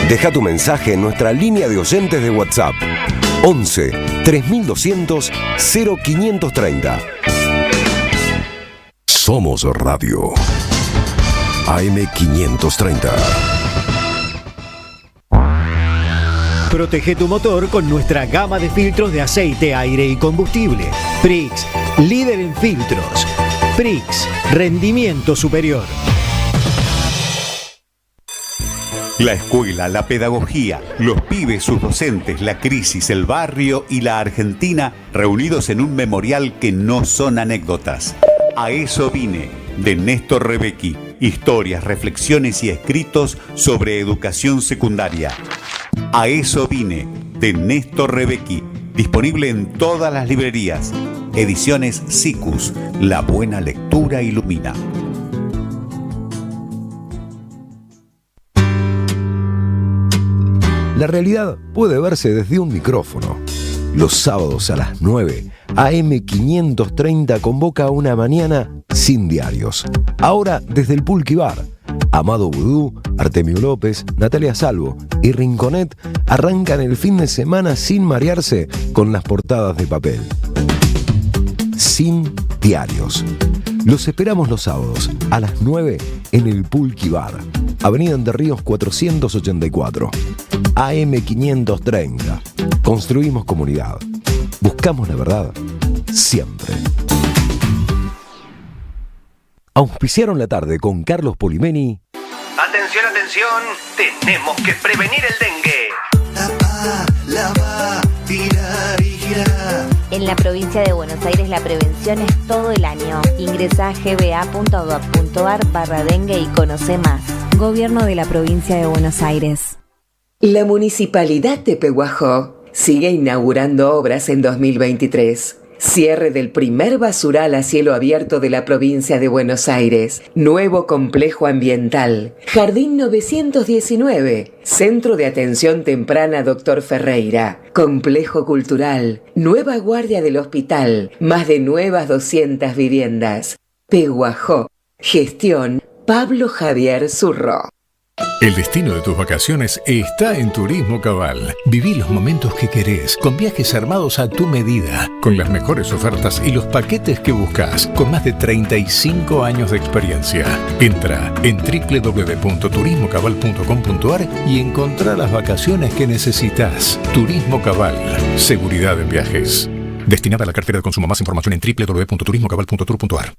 Deja tu mensaje en nuestra línea de oyentes de WhatsApp 11 3200 0530. Somos Radio AM530. Protege tu motor con nuestra gama de filtros de aceite, aire y combustible. Prix, líder en filtros. Prix, rendimiento superior. La escuela, la pedagogía, los pibes, sus docentes, la crisis, el barrio y la Argentina reunidos en un memorial que no son anécdotas. A eso vine, de Néstor Rebecki. Historias, reflexiones y escritos sobre educación secundaria. A eso vine, de Néstor Rebecki. Disponible en todas las librerías. Ediciones Sicus. La buena lectura ilumina. La realidad puede verse desde un micrófono. Los sábados a las 9, AM530 convoca una mañana sin diarios. Ahora desde el Pulqui Bar. Amado Vudú, Artemio López, Natalia Salvo y Rinconet arrancan el fin de semana sin marearse con las portadas de papel. Sin diarios. Los esperamos los sábados a las 9 en el Pulqui Bar. Avenida Entre Ríos 484. AM530. Construimos comunidad. Buscamos la verdad siempre. Auspiciaron la tarde con Carlos Polimeni. Atención, atención, tenemos que prevenir el dengue. Lava, tirar y girar. En la provincia de Buenos Aires la prevención es todo el año. Ingresa a gba.gov.ar/dengue y conoce más. Gobierno de la provincia de Buenos Aires. La Municipalidad de Pehuajó sigue inaugurando obras en 2023. Cierre del primer basural a cielo abierto de la provincia de Buenos Aires. Nuevo complejo ambiental. Jardín 919. Centro de Atención Temprana Dr. Ferreira. Complejo cultural. Nueva guardia del hospital. Más de nuevas 200 viviendas. Pehuajó. Gestión Pablo Javier Zurro. El destino de tus vacaciones está en Turismo Cabal. Viví los momentos que querés, con viajes armados a tu medida, con las mejores ofertas y los paquetes que buscas, con más de 35 años de experiencia. Entra en www.turismocabal.com.ar y encontrá las vacaciones que necesitas. Turismo Cabal, seguridad en viajes. Destinada a la cartera de consumo. Más información en www.turismocabal.tour.ar.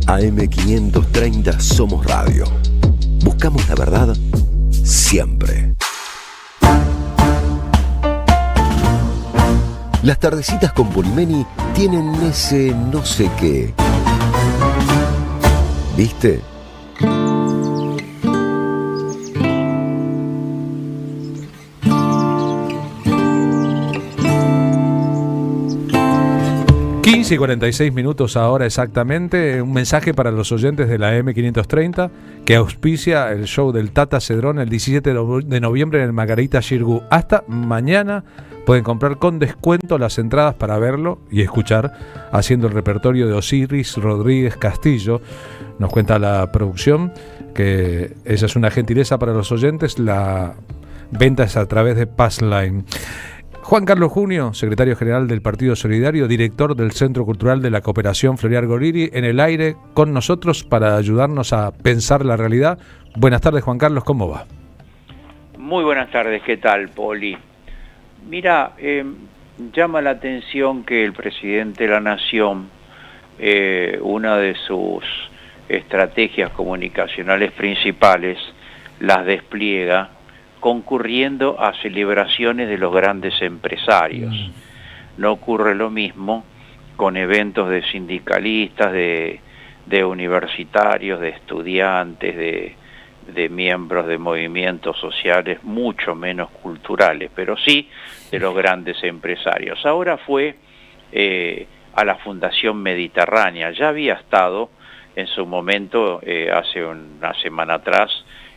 AM530 Somos Radio. Buscamos la verdad siempre. Las tardecitas con Polimeni tienen ese no sé qué. ¿Viste? Y 46 minutos ahora exactamente, un mensaje para los oyentes de la M530 que auspicia el show del Tata Cedrón el 17 de noviembre en el Margarita Xirgu. Hasta mañana pueden comprar con descuento las entradas para verlo y escuchar haciendo el repertorio de Osiris Rodríguez Castillo. Nos cuenta la producción que esa es una gentileza para los oyentes, la venta es a través de Passline. Juan Carlos Junio, secretario general del Partido Solidario, director del Centro Cultural de la Cooperación Floreal Goriri, en el aire con nosotros para ayudarnos a pensar la realidad. Buenas tardes, Juan Carlos, ¿cómo va? Muy buenas tardes, ¿qué tal, Poli? Mira, llama la atención que el presidente de la Nación, una de sus estrategias comunicacionales principales, las despliega concurriendo a celebraciones de los grandes empresarios. No ocurre lo mismo con eventos de sindicalistas, de universitarios, de estudiantes, de miembros de movimientos sociales, mucho menos culturales, pero sí de los grandes empresarios. Ahora fue a la Fundación Mediterránea, ya había estado en su momento, hace una semana atrás,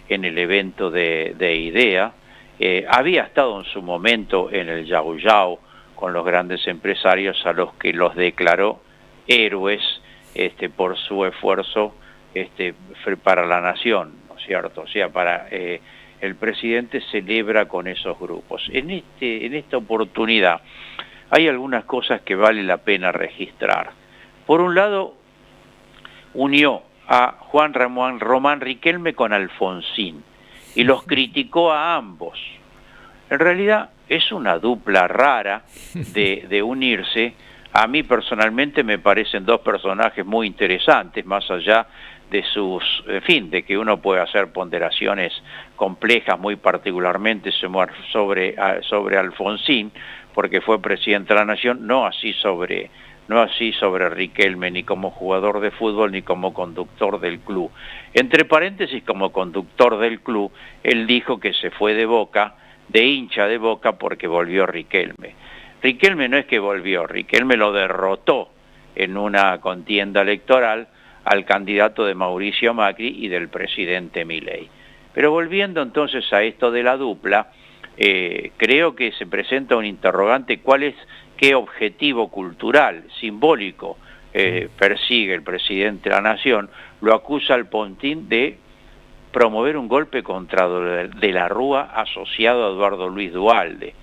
en el evento de IDEA, había estado en su momento en el Yau Yau con los grandes empresarios a los que los declaró héroes por su esfuerzo para la nación, ¿no es cierto? O sea, para el presidente celebra con esos grupos. En esta oportunidad hay algunas cosas que vale la pena registrar. Por un lado, unió a Juan Román Riquelme con Alfonsín y los criticó a ambos. En realidad es una dupla rara de unirse. A mí personalmente me parecen dos personajes muy interesantes, más allá de sus, en fin, de que uno puede hacer ponderaciones complejas, muy particularmente sobre Alfonsín, porque fue presidente de la Nación, no así sobre Riquelme, ni como jugador de fútbol, ni como conductor del club. Entre paréntesis, como conductor del club, él dijo que se fue de Boca, de hincha de Boca, porque volvió Riquelme. Riquelme no es que volvió, Riquelme lo derrotó en una contienda electoral al candidato de Mauricio Macri y del presidente Milei. Pero volviendo entonces a esto de la dupla, creo que se presenta un interrogante: qué objetivo cultural, simbólico, persigue el presidente de la Nación. Lo acusa Alfonsín de promover un golpe contra de la Rúa asociado a Eduardo Luis Duhalde.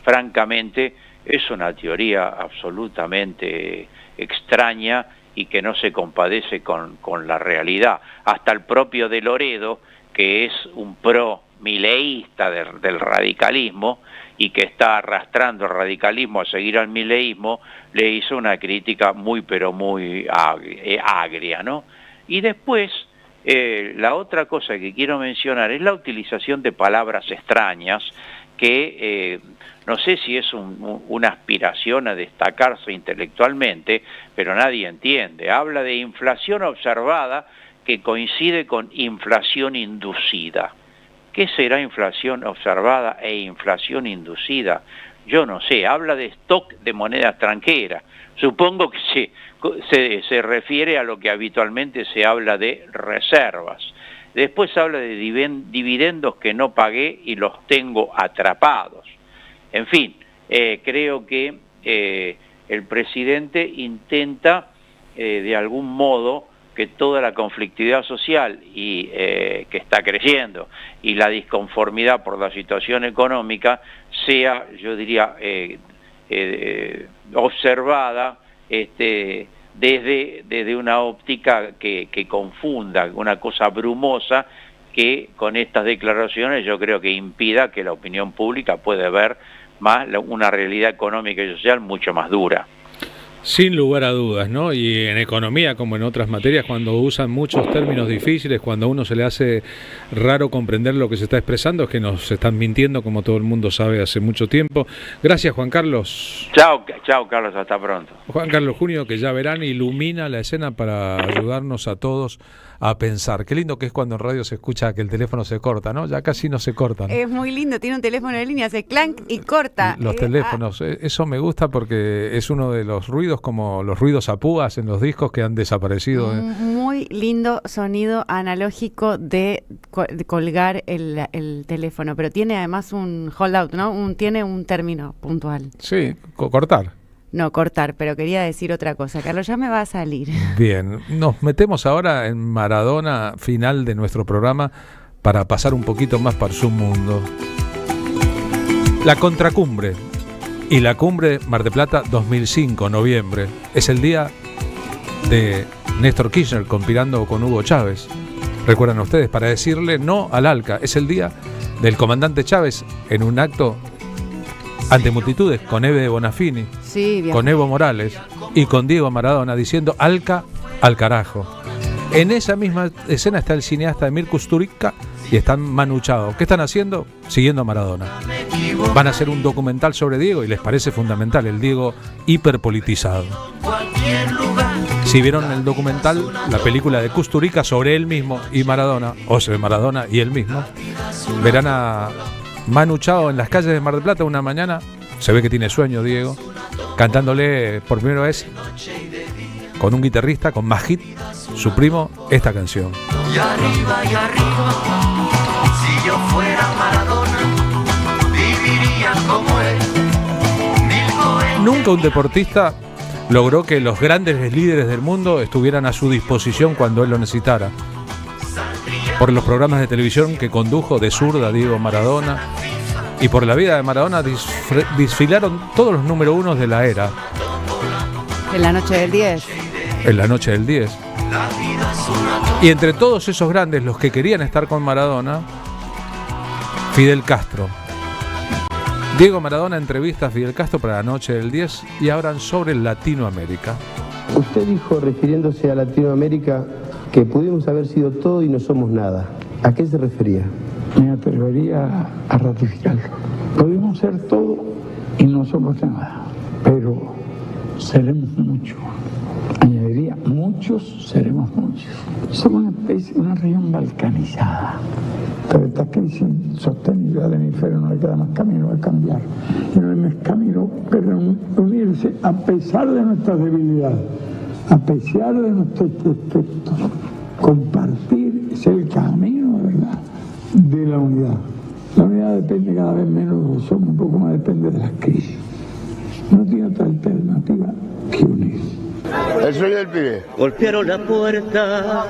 Francamente, es una teoría absolutamente extraña y que no se compadece con la realidad. Hasta el propio De Loredo, que es un pro-mileísta del radicalismo y que está arrastrando el radicalismo a seguir al mileísmo, le hizo una crítica muy agria, ¿no? Y después, la otra cosa que quiero mencionar es la utilización de palabras extrañas que no sé si es una aspiración a destacarse intelectualmente, pero nadie entiende. Habla de inflación observada que coincide con inflación inducida. ¿Qué será inflación observada e inflación inducida? Yo no sé. Habla de stock de moneda extranjera. Supongo que se refiere a lo que habitualmente se habla de reservas. Después habla de dividendos que no pagué y los tengo atrapados. En fin, creo que el presidente intenta de algún modo que toda la conflictividad social y que está creciendo y la disconformidad por la situación económica sea, yo diría, observada desde una óptica que confunda, una cosa brumosa que con estas declaraciones yo creo que impida que la opinión pública pueda ver más una realidad económica y social mucho más dura. Sin lugar a dudas, ¿no? Y en economía, como en otras materias, cuando usan muchos términos difíciles, cuando a uno se le hace raro comprender lo que se está expresando, es que nos están mintiendo, como todo el mundo sabe hace mucho tiempo. Gracias, Juan Carlos. Chao, Carlos, hasta pronto. Juan Carlos Junio, que ya verán, ilumina la escena para ayudarnos a todos a pensar. Qué lindo que es cuando en radio se escucha que el teléfono se corta, ¿no? Ya casi no se cortan. Es muy lindo, tiene un teléfono de línea, hace clank y corta. Los teléfonos, eso me gusta porque es uno de los ruidos, como los ruidos a púas en los discos que han desaparecido. Muy lindo sonido analógico de colgar el teléfono, pero tiene además un holdout, ¿no? Tiene un término puntual. Sí, cortar. No, cortar, pero quería decir otra cosa. Carlos, ya me va a salir. Bien, nos metemos ahora en Maradona, final de nuestro programa, para pasar un poquito más para su mundo. La Contracumbre y la Cumbre Mar del Plata 2005, noviembre. Es el día de Néstor Kirchner conspirando con Hugo Chávez. Recuerdan ustedes, para decirle no al ALCA. Es el día del comandante Chávez en un acto ante multitudes con Eve Bonafini, sí, con Evo Morales y con Diego Maradona diciendo ALCA al carajo. En esa misma escena está el cineasta Emir Kusturica y están Manu Chao. ¿Qué están haciendo? Siguiendo a Maradona. Van a hacer un documental sobre Diego y les parece fundamental, el Diego hiperpolitizado. Si vieron el documental, la película de Kusturica sobre él mismo y Maradona, o sobre Maradona y él mismo, verán a Manu Chao en las calles de Mar del Plata una mañana, se ve que tiene sueño Diego, cantándole por primera vez con un guitarrista, con Majid, su primo, esta canción. Y arriba, si yo fuera Maradona, viviría como él. Nunca un deportista logró que los grandes líderes del mundo estuvieran a su disposición cuando él lo necesitara. por los programas de televisión que condujo de zurda Diego Maradona, y por la vida de Maradona desfilaron todos los número unos de la era. En la noche del 10. En la noche del 10. Y entre todos esos grandes, los que querían estar con Maradona, Fidel Castro. Diego Maradona entrevista a Fidel Castro para la noche del 10 y hablan sobre Latinoamérica. Usted dijo, refiriéndose a Latinoamérica, que pudimos haber sido todo y no somos nada. ¿A qué se refería? Me atrevería a ratificarlo. Pudimos ser todo y no somos nada, pero seremos mucho. Añadiría, muchos seremos muchos. Somos una especie, una región balcanizada. Pero esta crisis sostenible del hemisferio no le queda más camino a cambiar. Y no hay más camino que unirse a pesar de nuestras debilidades, a pesar de nuestros defectos. Compartir es el camino, de verdad, de la unidad. La unidad depende cada vez menos de nosotros, un poco más depende de las crisis. No tiene otra alternativa que unir. El sueño del pibe. Golpearon la puerta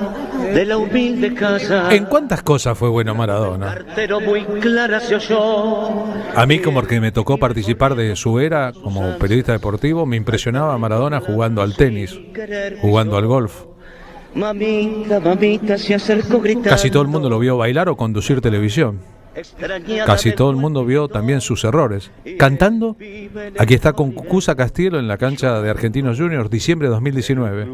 de la humilde casa. ¿En cuántas cosas fue bueno Maradona? Pero muy clara se oyó. A mí, como que me tocó participar de su era como periodista deportivo, me impresionaba Maradona jugando al tenis, jugando al golf. Mamita, mamita, se acercó gritando. Casi todo el mundo lo vio bailar o conducir televisión. Casi todo el mundo vio también sus errores. Cantando, aquí está con Cucuza Castielo en la cancha de Argentinos Juniors, diciembre de 2019.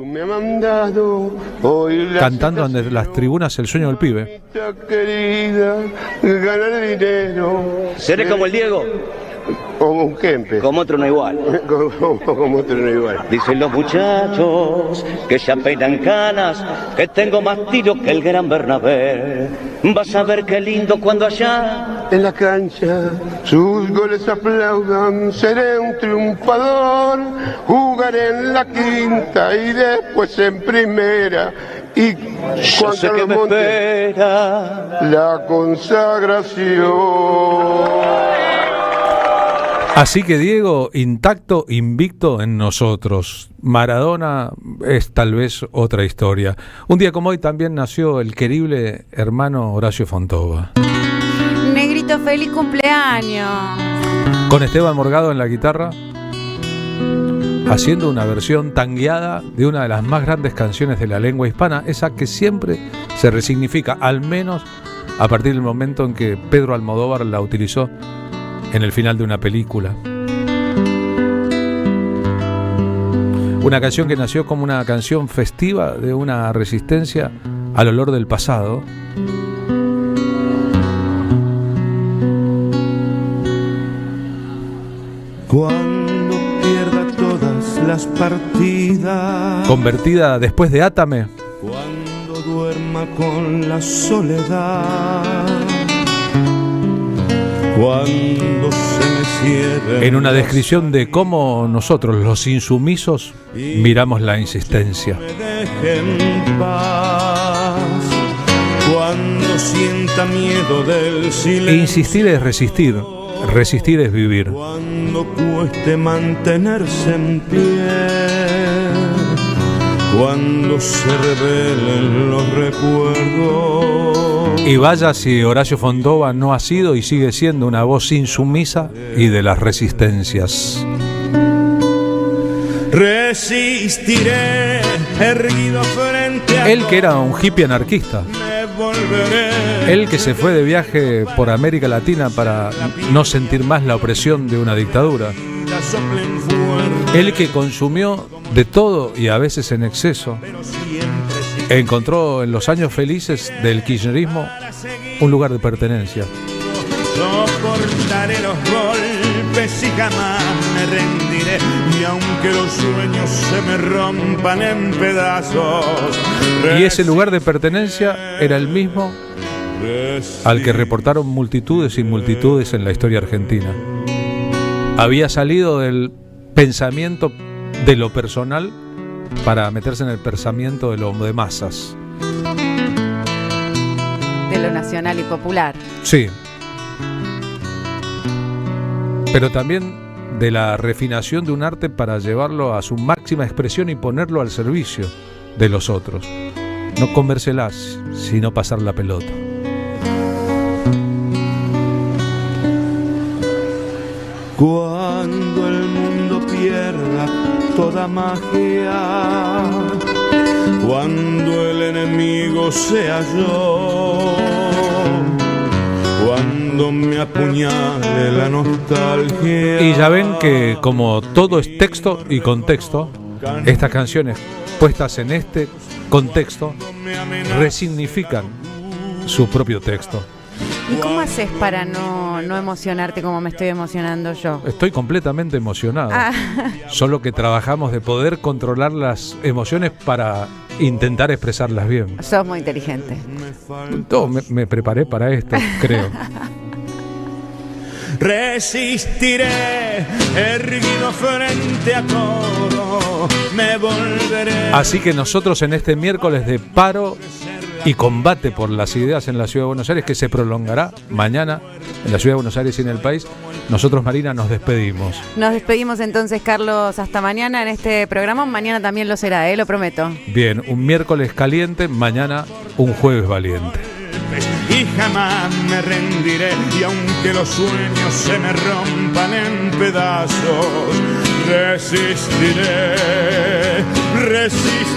Cantando ante las tribunas El sueño del pibe. Querida, ganar dinero. Seré como el Diego. Como un Kempe. Como otro no igual. Como otro no igual. Dicen los muchachos que ya peinan canas, que tengo más tiro que el gran Bernabé. Vas a ver qué lindo cuando allá en la cancha sus goles aplaudan. Seré un triunfador, jugaré en la quinta y después en primera. Y Juan Carlos Montes, la consagración. Así que Diego, intacto, invicto en nosotros. Maradona es tal vez otra historia. Un día como hoy también nació el querible hermano Horacio Fontova. Negrito, feliz cumpleaños. Con Esteban Morgado en la guitarra, haciendo una versión tangueada de una de las más grandes canciones de la lengua hispana, esa que siempre se resignifica, al menos a partir del momento en que Pedro Almodóvar la utilizó en el final de una película. Una canción que nació como una canción festiva de una resistencia al olor del pasado. Cuando pierda todas las partidas, convertida después de Átame, cuando duerma con la soledad, cuando se me cierre en una descripción de cómo nosotros, los insumisos, miramos la insistencia. me dejen paz, cuando sienta miedo del silencio, Insistir es resistir, resistir es vivir. cuando cueste mantenerse en pie, cuando se revelen los recuerdos. Y vaya si Horacio Fontova no ha sido y sigue siendo una voz insumisa y de las resistencias. Resistiré erguido frente a Él que era un hippie anarquista, me volveré. él que se fue de viaje por América Latina para no sentir más la opresión de una dictadura, Soplen fuerte, él que consumió de todo y a veces en exceso, encontró en los años felices del kirchnerismo un lugar de pertenencia. soportaré los golpes y jamás me rendiré. Y aunque los sueños se me rompan en pedazos, Y ese lugar de pertenencia era el mismo al que reportaron multitudes y multitudes en la historia argentina. Había salido del pensamiento de lo personal para meterse en el pensamiento de lo de masas. De lo nacional y popular. Sí. Pero también de la refinación de un arte para llevarlo a su máxima expresión y ponerlo al servicio de los otros. no comérselas, sino pasar la pelota. Cuando el mundo pierda toda magia, cuando el enemigo sea yo, cuando me apuñale la nostalgia. Y ya ven que como todo es texto y contexto, estas canciones puestas en este contexto resignifican su propio texto. ¿Y cómo haces para no emocionarte como me estoy emocionando yo? Estoy completamente emocionado. Solo que trabajamos de poder controlar las emociones para intentar expresarlas bien. Sos muy inteligente. Me preparé para esto, creo. Resistiré, erguido frente a todo, me volveré. Así que nosotros en este miércoles de paro y combate por las ideas en la Ciudad de Buenos Aires, que se prolongará mañana en la Ciudad de Buenos Aires y en el país, nosotros, Marina, nos despedimos. Nos despedimos entonces, Carlos, hasta mañana en este programa. Mañana también lo será, lo prometo. Bien, un miércoles caliente, mañana un jueves valiente. Y jamás me rendiré, y aunque los sueños se me rompan en pedazos, resistiré, resistiré.